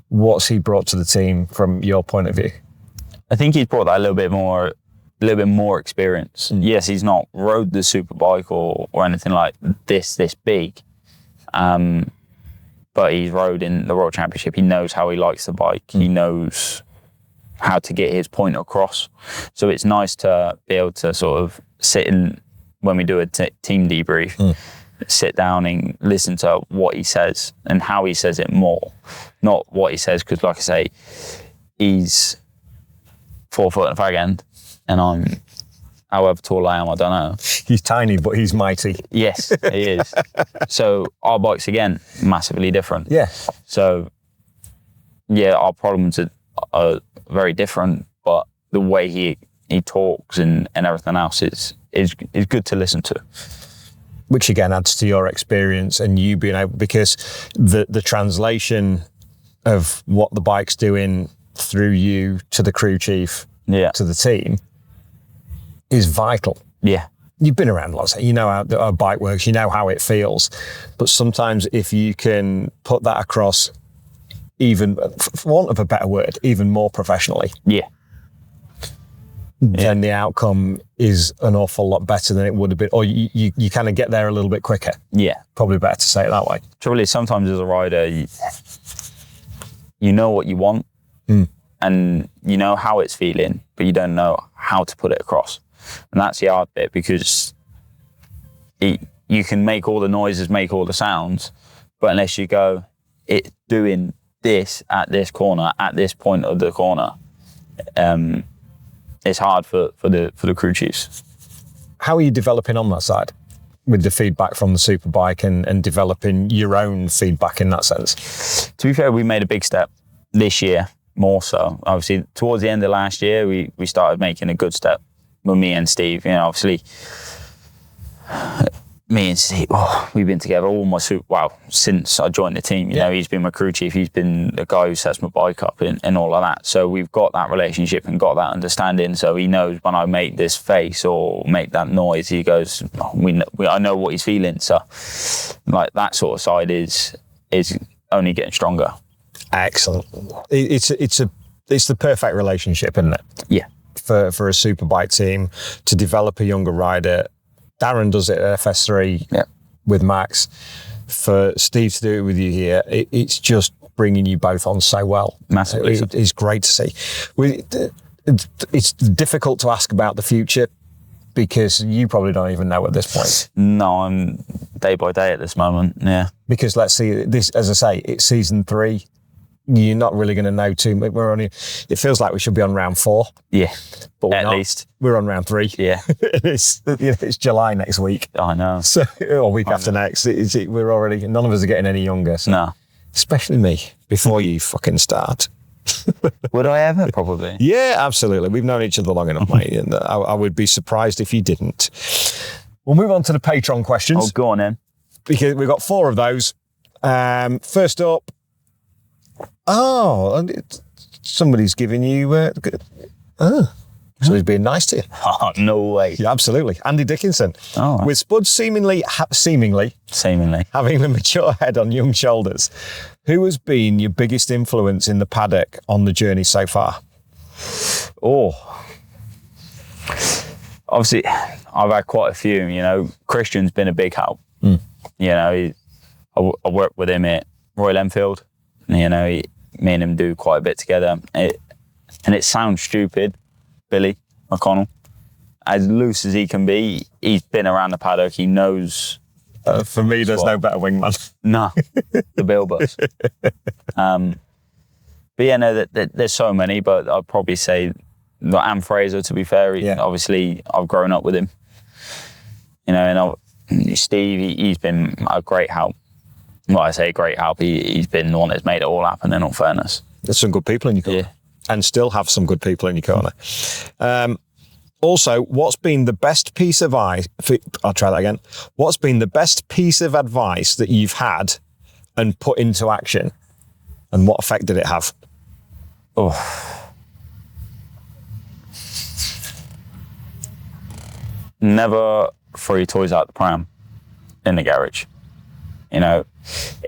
what's he brought to the team from your point of view? I think he's brought that a little bit more experience. Yes, he's not rode the Superbike or anything like this big, but he's rode in the World Championship. He knows how he likes the bike. He knows how to get his point across. So it's nice to be able to sort of sit in when we do a team debrief, sit down and listen to what he says and how he says it more, not what he says, because like I say, he's 4 foot and a fag end, and I'm, however tall I am, I don't know. He's tiny, but he's mighty. Yes, he is. So our bikes, again, massively different. Yeah. So, yeah, our problems are very different, but the way he talks and everything else is good to listen to. Which again adds to your experience and you being able, because the translation of what the bike's doing through you to the crew chief, to the team, is vital. Yeah. You've been around lots. You know how a bike works. You know how it feels. But sometimes if you can put that across, even, for want of a better word, even more professionally, then the outcome is an awful lot better than it would have been. Or you kind of get there a little bit quicker. Yeah. Probably better to say it that way. Trouble is, sometimes as a rider, you know what you want and you know how it's feeling, but you don't know how to put it across. And that's the hard bit, because you can make all the noises, make all the sounds, but unless you go, it's doing this at this corner, at this point of the corner, it's hard for the crew chiefs. How are you developing on that side with the feedback from the Superbike and developing your own feedback in that sense? To be fair, we made a big step this year, more so. Obviously, towards the end of last year, we started making a good step with me and Steve. You know, obviously, me and Steve, we've been together since I joined the team. You know, he's been my crew chief. He's been the guy who sets my bike up and all of that. So we've got that relationship and got that understanding. So he knows when I make this face or make that noise, he goes, I know what he's feeling. So like that sort of side is only getting stronger. Excellent. It's the perfect relationship, isn't it? Yeah. For a Superbike team to develop a younger rider. Darren does it at FS3 with Max. For Steve to do it with you here, it's just bringing you both on so well. Massively. It's great to see. It's difficult to ask about the future because you probably don't even know at this point. No, I'm day by day at this moment. Yeah. Because let's see, this, as I say, it's season 3. You're not really going to know too much. It feels like we should be on round 4. Yeah. But we're at not. least. We're on round 3. Yeah. It's July next week. I know. So, or week after next. We're already, none of us are getting any younger. So. No. Especially me, before you fucking start. Would I ever? Probably. Yeah, absolutely. We've known each other long enough, mate. And I would be surprised if you didn't. We'll move on to the Patreon questions. Oh, go on then. Because we've got 4 of those. First up, somebody's giving you... somebody's being nice to you. Oh, no way. Yeah, absolutely. Andy Dickinson. Oh, right. With Spud seemingly having the mature head on young shoulders, who has been your biggest influence in the paddock on the journey so far? Oh, obviously, I've had quite a few. You know, Christian's been a big help. You know, I worked with him at Royal Enfield. You know, me and him do quite a bit together. And it sounds stupid, Billy McConnell, as loose as he can be, he's been around the paddock. He knows. For me, there's no better wingman. No, the Bilbos. But yeah, no, there's so many, but I'd probably say Am Fraser, to be fair. Obviously, I've grown up with him. You know, and Steve, he's been a great help. Well, I say great help. He's been the one that's made it all happen, in all fairness. There's some good people in your corner. Yeah. And still have some good people in your corner. Also, what's been the best piece of advice? I'll try that again. What's been the best piece of advice that you've had and put into action? And what effect did it have? Oh. Never throw your toys out the pram in the garage. You know,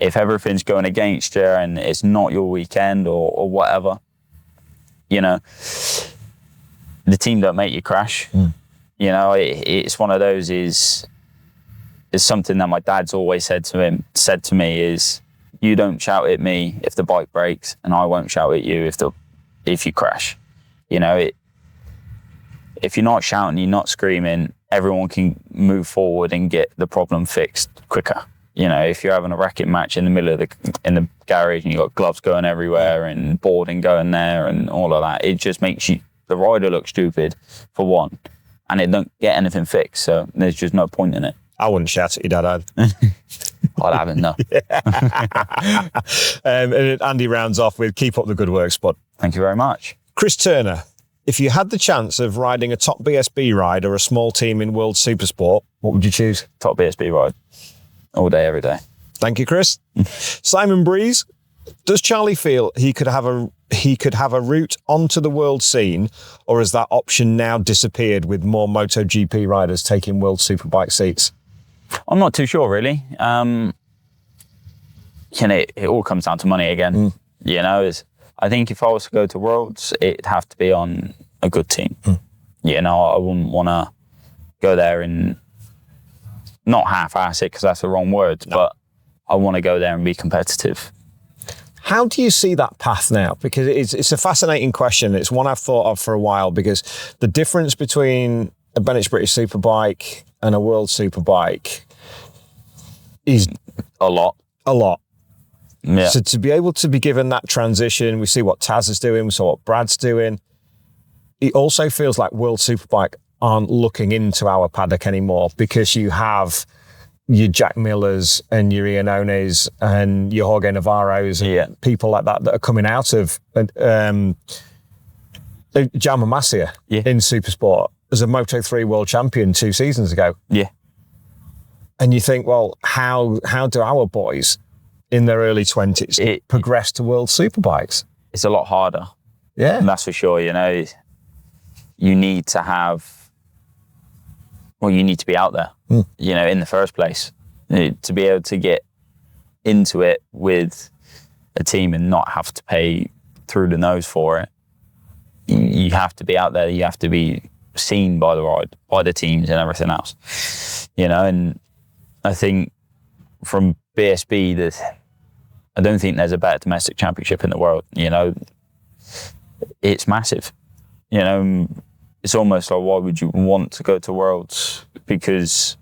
if everything's going against you and it's not your weekend or whatever, you know, the team don't make you crash. You know, it's one of those is something that my dad's always said to me is, you don't shout at me if the bike breaks, and I won't shout at you if you crash. You know, if you're not shouting, you're not screaming, everyone can move forward and get the problem fixed quicker. You know, if you're having a racket match in the middle of in the garage and you've got gloves going everywhere and boarding going there and all of that, it just makes the rider look stupid, for one, and it don't get anything fixed. So there's just no point in it. I wouldn't shout at your dad either. I haven't, no. And Andy rounds off with, keep up the good work, Spud. Thank you very much. Chris Turner, if you had the chance of riding a top BSB ride or a small team in World Supersport, what would you choose? Top BSB ride. All day, every day. Thank you, Chris. Simon Breeze, does Charlie feel he could have a route onto the world scene, or has that option now disappeared with more MotoGP riders taking World Superbike seats? I'm not too sure, really. You know, it all comes down to money again. You know, I think if I was to go to Worlds, it'd have to be on a good team. You know, I wouldn't want to go there and not half-ass it, because that's the wrong word, but I want to go there and be competitive. How do you see that path now? Because it's a fascinating question. It's one I've thought of for a while, because the difference between a Bennetts British Superbike and a World Superbike is a lot. Yeah. So to be able to be given that transition, we see what Taz is doing, we saw what Brad's doing. It also feels like World Superbike aren't looking into our paddock anymore, because you have your Jack Millers and your Iannones and your Jorge Navarros and people like that are coming out of Jaume Masia in Supersport as a Moto3 world champion 2 seasons ago. Yeah. And you think, well, how do our boys in their early 20s progress to World Superbikes? It's a lot harder. Yeah. And that's for sure. You know, you need to be out there, you know, in the first place, to be able to get into it with a team and not have to pay through the nose for it. You have to be out there. You have to be seen by the ride, by the teams and everything else, you know. And I think from BSB, I don't think there's a better domestic championship in the world. You know, it's massive. You know, it's almost like, why would you want to go to Worlds? Because,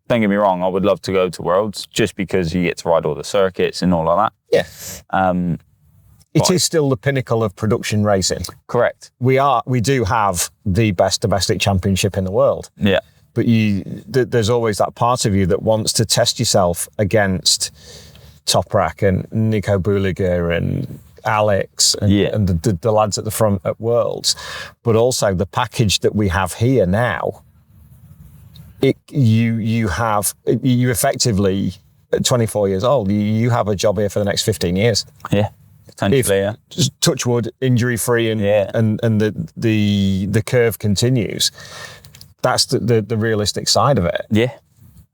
don't get me wrong, I would love to go to Worlds just because you get to ride all the circuits and all of that. Yeah. It is still the pinnacle of production racing. Correct. We do have the best domestic championship in the world. Yeah. But there's always that part of you that wants to test yourself against Toprak and Nico Buliger and Alex and the lads at the front at Worlds. But also the package that we have here now, you effectively, at 24 years old, you have a job here for the next 15 years. Yeah. Potentially, just touch wood, injury free, and the curve continues. That's the realistic side of it. Yeah.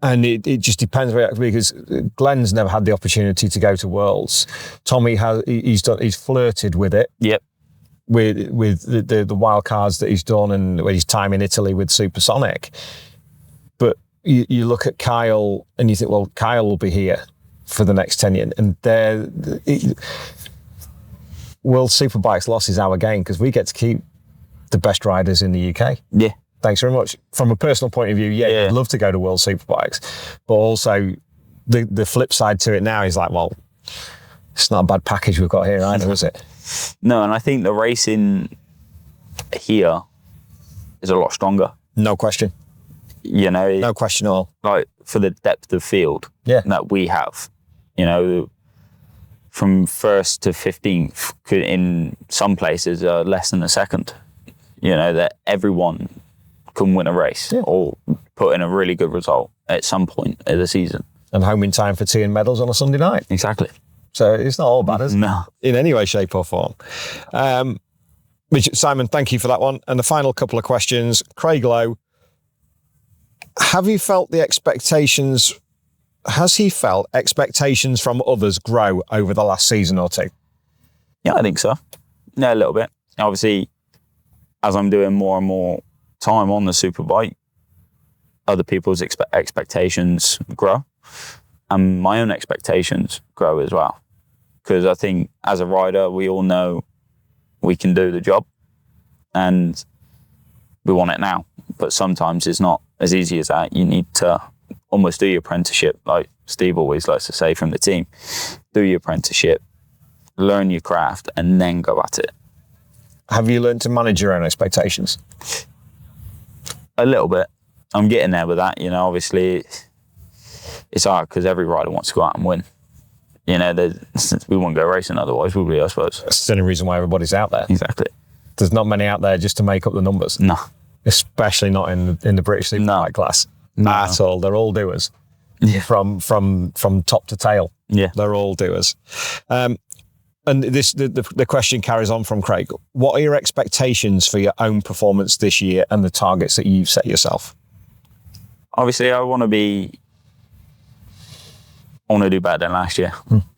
And it just depends, because Glenn's never had the opportunity to go to Worlds. Tommy he's flirted with it. Yep. With the wild cards that he's done and his time in Italy with Supersonic. But you look at Kyle and you think, well, Kyle will be here for the next 10 years, and World Superbike's loss is our game because we get to keep the best riders in the UK. Yeah. Thanks very much. From a personal point of view, I'd love to go to World Superbikes, but also the flip side to it now is like, well, it's not a bad package we've got here either, is it? No, and I think the racing here is a lot stronger. No question. You know, no question at all. Like for the depth of field that we have, you know, from 1st to 15th could in some places less than a second. You know, that everyone can win a race or put in a really good result at some point of the season. And home in time for tea and medals on a Sunday night. Exactly. So it's not all bad, is it? No. In any way, shape or form. Simon, thank you for that one. And the final couple of questions. Craig Lowe, has he felt expectations from others grow over the last season or two? Yeah, I think so. Yeah, a little bit. Obviously, as I'm doing more and more time on the Superbike, other people's expectations grow, and my own expectations grow as well. Because I think as a rider, we all know we can do the job, and we want it now. But sometimes it's not as easy as that. You need to almost do your apprenticeship, like Steve always likes to say from the team. Do your apprenticeship, learn your craft, and then go at it. Have you learned to manage your own expectations? A little bit. I'm getting there with that. You know, obviously, it's hard because every rider wants to go out and win. You know, we wouldn't go racing otherwise, would we, I suppose? That's the only reason why everybody's out there. Exactly. There's not many out there just to make up the numbers. No. Especially not in the British Superbike class. No. At all. They're all doers. Yeah. From top to tail. Yeah. They're all doers. And the question carries on from Craig. What are your expectations for your own performance this year and the targets that you've set yourself? Obviously, I want to do better than last year.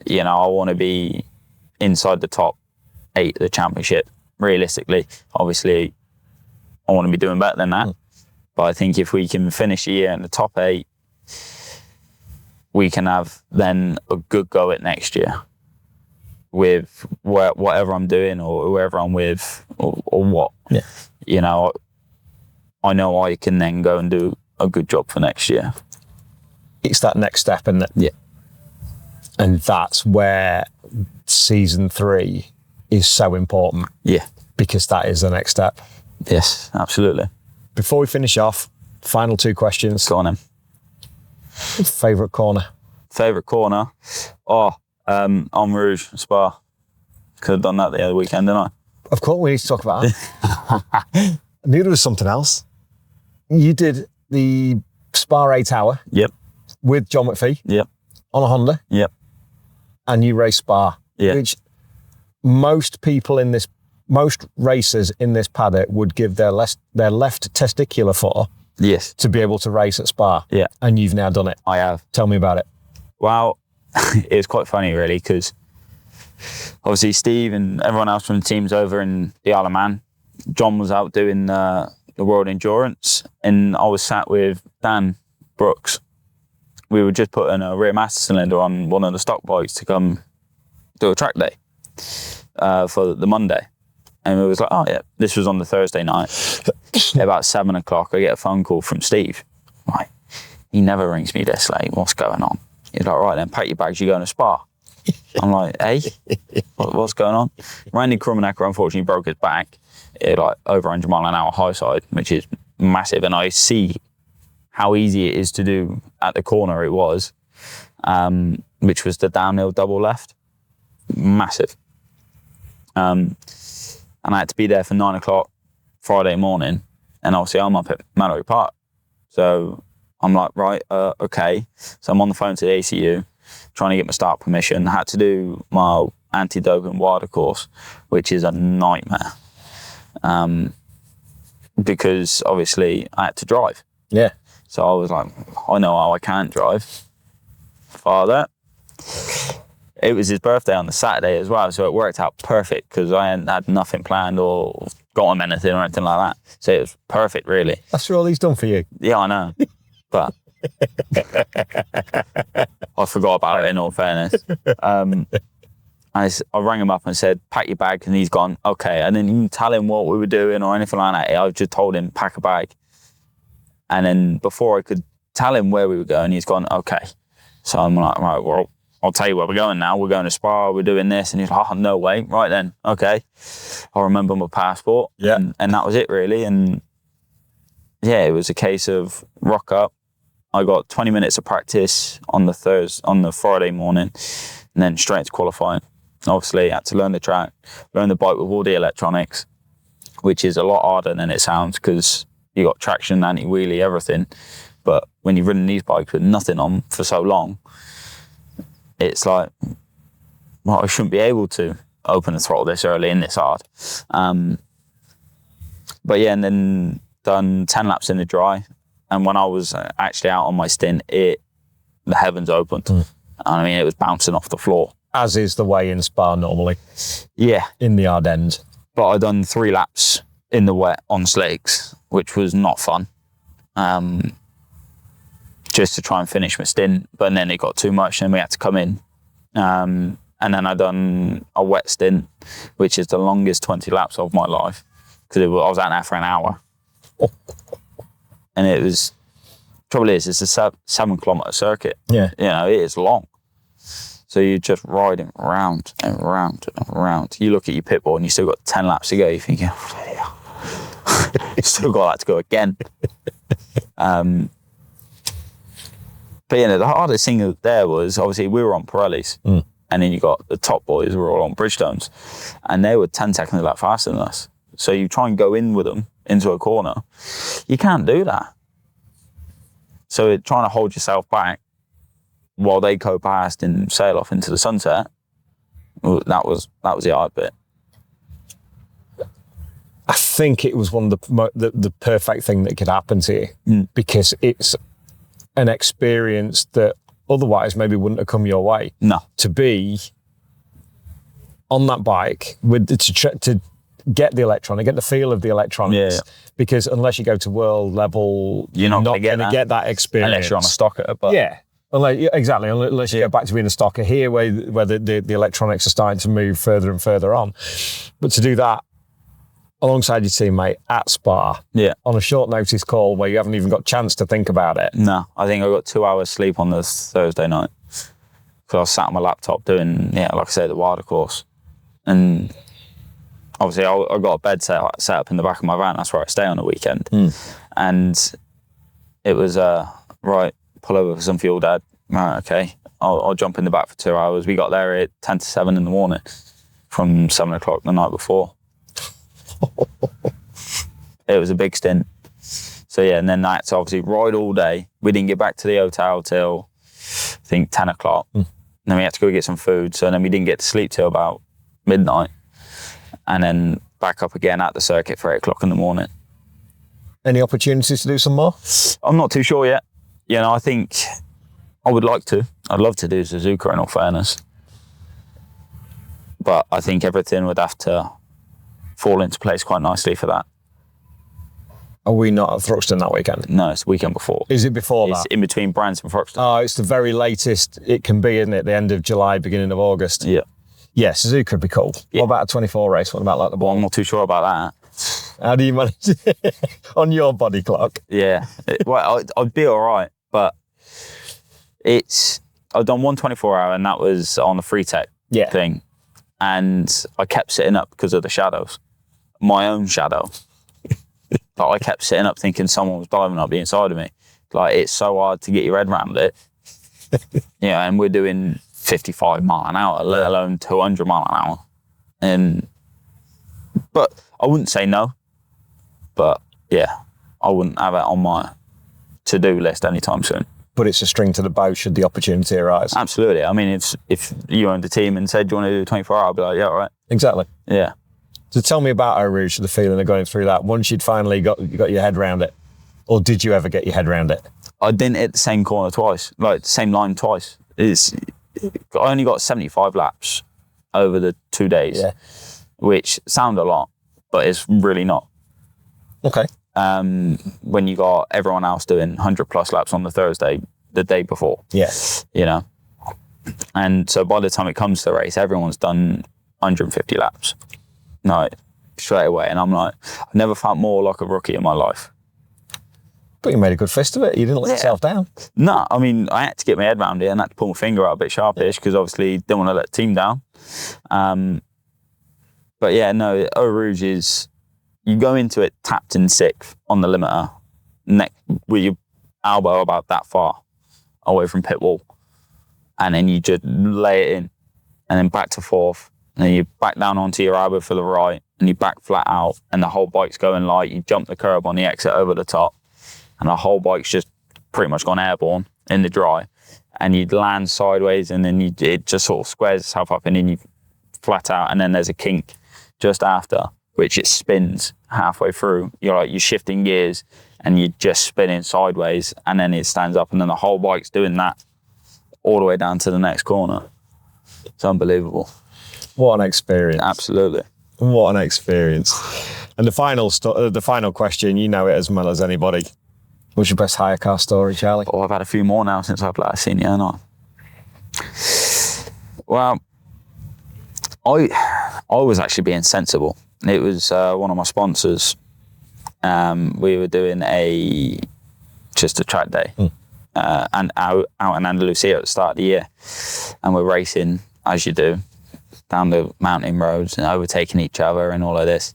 You know, I want to be inside the top 8 of the championship. Realistically, obviously, I want to be doing better than that. But I think if we can finish the year in the top 8, we can have then a good go at next year with whatever I'm doing or whoever I'm with or what. Yeah. You know I can then go and do a good job for next year. It's that next step, isn't it? Yeah. And that's where season 3 is so important. Yeah. Because that is the next step. Yes, absolutely. Before we finish off, final 2 questions. Go on then. Favourite corner? Favourite corner? En Rouge, Spa. Could have done that the other weekend, didn't I? Of course, we need to talk about that. I knew there was something else. You did the Spa 8 hour. Yep. With John McPhee. Yep. On a Honda. Yep. And you raced Spa. Yeah. Which most racers in this paddock would give their left testicular for. Yes. To be able to race at Spa. Yeah. And you've now done it. I have. Tell me about it. Well, it was quite funny really because obviously Steve and everyone else from the team's over in the Isle of Man. John was out doing the World Endurance and I was sat with Dan Brooks. We were just putting a rear master cylinder on one of the stock bikes to come do a track day for the Monday. And it was like, oh yeah, this was on the Thursday night. About 7 o'clock, I get a phone call from Steve. Like, he never rings me this late. What's going on? He's like, right then, pack your bags, you're going to Spa. I'm like, hey, what's going on? Randy Krummenacker unfortunately broke his back at like over 100 mile an hour high side, which is massive. And I see how easy it is to do at the corner it was, which was the downhill double left. Massive. And I had to be there for 9 o'clock Friday morning. And obviously I'm up at Mallory Park. So I'm like, right, okay. So I'm on the phone to the ACU, trying to get my start permission. I had to do my anti-doping water course, which is a nightmare. Because obviously I had to drive. Yeah. So I was like, I know how I can't drive. Father. It was his birthday on the Saturday as well, so it worked out perfect because I hadn't had nothing planned or got him anything or anything like that. So it was perfect, really. After all he's done for you. Yeah, I know. But I forgot about it, in all fairness. I rang him up and said, pack your bag, and he's gone, okay. I didn't even tell him what we were doing or anything like that. I just told him, pack a bag. And then before I could tell him where we were going, he's gone, okay. So I'm like, right, well, I'll tell you where we're going now. We're going to Spa, we're doing this. And he's like, oh, no way. Right then, okay. I remember my passport. Yeah. And that was it, really. And yeah, it was a case of rock up. I got 20 minutes of practice on the Friday morning, and then straight into qualifying. Obviously, I had to learn the track, learn the bike with all the electronics, which is a lot harder than it sounds because you got traction, anti-wheelie, everything. But when you've ridden these bikes with nothing on for so long, it's like, well, I shouldn't be able to open the throttle this early and this hard. But yeah, and then done 10 laps in the dry. And when I was actually out on my stint, the heavens opened. I mean, it was bouncing off the floor. As is the way in Spa normally. Yeah. In the Ardennes. But I done 3 laps in the wet on slicks, which was not fun. Just to try and finish my stint. But then it got too much and we had to come in. And then I done a wet stint, which is the longest 20 laps of my life. Because I was out there for an hour. And it was, trouble is, it's a 7-kilometre circuit. Yeah. You know, it is long. So you're just riding round and round and round. You look at your pit board and you still got 10 laps to go. You're thinking, oh, you still got that to go again. But you know, the hardest thing there was, obviously, we were on Pirellis. And then you got the top boys who were all on Bridgestones. And they were 10 seconds a lap faster than us. So you try and go in with them into a corner. You can't do that. So trying to hold yourself back while they go past and sail off into the sunset, well, that was the hard bit. I think it was one of the perfect thing that could happen to you because it's an experience that otherwise maybe wouldn't have come your way. No. To be on that bike to get the electronic, get the feel of the electronics. Yeah. Because unless you go to world level, you're not going to get that experience. Unless you're on a stocker. But yeah. Exactly. Unless you go back to being a stocker here where the electronics are starting to move further and further on. But to do that alongside your teammate at Spa on a short notice call where you haven't even got a chance to think about it. No, I think I got 2 hours sleep on the Thursday night because I was sat on my laptop doing, like I said, the water course. And obviously I got a bed set up in the back of my van. That's where I stay on the weekend. And it was, right, pull over for some fuel, Dad. Right, okay. I'll jump in the back for 2 hours. We got there at 10 to 7 in the morning from 7 o'clock the night before. It was a big stint. So yeah, and then I had to obviously ride all day. We didn't get back to the hotel till I think 10 o'clock. And then we had to go get some food. So then we didn't get to sleep till about midnight. And then back up again at the circuit for 8 o'clock in the morning. Any opportunities to do some more? I'm not too sure yet. I think I would like to. I'd love to do Suzuka in all fairness. But I think everything would have to fall into place quite nicely for that. Are we not at Thruxton that weekend? No, it's the weekend before. Is it before It's that? in between Brands and Thruxton. Oh, it's the very latest it can be, isn't it? The end of July, beginning of August. Yeah. Yeah, Suzuka would be cool. Yeah. What about a 24 race? What about like the Well, ball? I'm not too sure about that. How do you manage on your body clock? Yeah. Well, I'd be all right, but I've done 124 hour, and that was on the free tech thing. And I kept sitting up because of the shadows, my own shadow. But I kept sitting up thinking someone was diving up the inside of me. Like, it's so hard to get your head around it. Yeah, and we're doing 55 mile an hour, let alone 200 mile an hour. But I wouldn't say no. But yeah, I wouldn't have it on my to-do list anytime soon. But it's a string to the bow should the opportunity arise. Absolutely. I mean, if you owned a team and said, do you want to do 24 hour, I'd be like, yeah, all right. Exactly. Yeah. So tell me about Eau Rouge, the feeling of going through that. Once you'd finally got your head around it, or did you ever get your head around it? I didn't hit the same corner twice, like the same line twice. I only got 75 laps over the 2 days, which sound a lot, but it's really not. Okay. When you got everyone else doing 100 plus laps on the Thursday, the day before. Yes. You know? And so by the time it comes to the race, everyone's done 150 laps. No, straight away. And I'm like, I've never felt more like a rookie in my life. But you made a good fist of it. You didn't let yourself down. No, I mean, I had to get my head around it and had to pull my finger out a bit sharpish because obviously didn't want to let the team down. But yeah, no, Eau Rouge is, you go into it tapped in sixth on the limiter, with your elbow about that far away from pit wall. And then you just lay it in and then back to fourth. And then you back down onto your elbow for the right and you back flat out and the whole bike's going light. You jump the curb on the exit over the top and the whole bike's just pretty much gone airborne in the dry. And you'd land sideways and then it just sort of squares itself up and then you flat out and then there's a kink just after, which it spins halfway through. You're shifting gears and you're just spinning sideways and then it stands up and then the whole bike's doing that all the way down to the next corner. It's unbelievable. What an experience. Absolutely. What an experience. And the final question, you know it as well as anybody. What's your best hire car story, Charlie? Oh, I've had a few more now since I've last seen you, haven't I? Well, I was actually being sensible. It was one of my sponsors. We were doing just a track day and out in Andalusia at the start of the year. And we're racing, as you do, down the mountain roads and overtaking each other and all of this.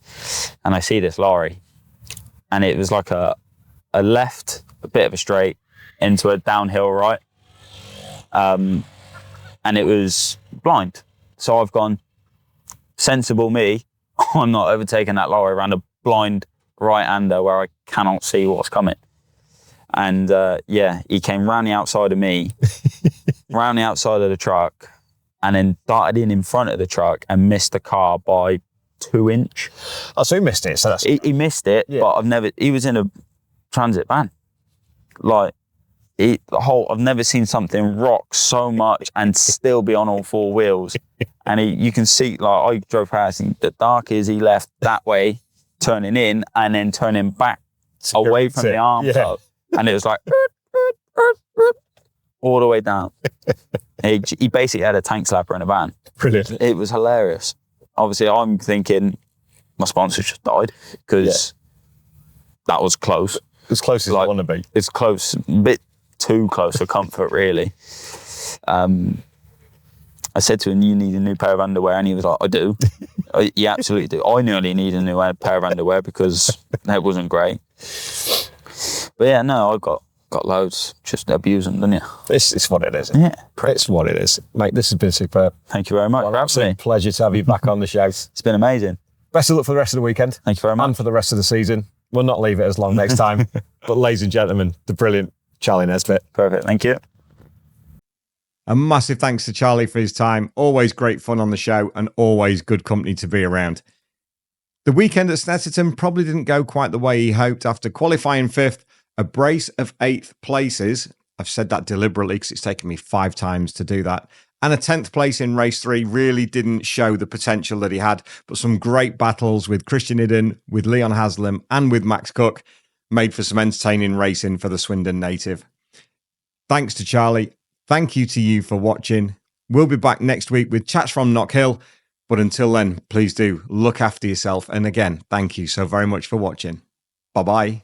And I see this lorry and it was like a left, a bit of a straight into a downhill right. And it was blind. So I've gone, sensible me, I'm not overtaking that lorry around a blind right-hander where I cannot see what's coming. And he came round the outside of me, round the outside of the truck, and then darted in front of the truck and missed the car by 2 inch. Oh, so he missed it. So that's he missed it, but he was in a transit van. Like, I've never seen something rock so much and still be on all four wheels. And you can see, like, I drove past and the dark is he left that way, turning in and then turning back away from the arms up. And it was like, all the way down. He basically had a tank slapper in a van. Brilliant. It was hilarious. Obviously, I'm thinking my sponsor just died because that was close. As close as I want to be. It's close, a bit too close for comfort, really. I said to him, you need a new pair of underwear. And he was like, I do. You absolutely do. I nearly need a new pair of underwear because that wasn't great. But yeah, no, I got loads. Just abuse them, didn't you? It's what it is. Yeah. It's what it is. Mate, this has been superb. Thank you very much. Well, absolute pleasure to have you back on the show. It's been amazing. Best of luck for the rest of the weekend. Thank you very much. And for the rest of the season. We'll not leave it as long next time. But ladies and gentlemen, the brilliant Charlie Nesbitt. Perfect. Thank you. A massive thanks to Charlie for his time. Always great fun on the show and always good company to be around. The weekend at Snetterton probably didn't go quite the way he hoped after qualifying fifth, a brace of 8th places. I've said that deliberately because it's taken me 5 times to do that. And a 10th place in race 3 really didn't show the potential that he had, but some great battles with Christian Idden, with Leon Haslam and with Max Cook made for some entertaining racing for the Swindon native. Thanks to Charlie. Thank you to you for watching. We'll be back next week with chats from Knock Hill. But until then, please do look after yourself. And again, thank you so very much for watching. Bye-bye.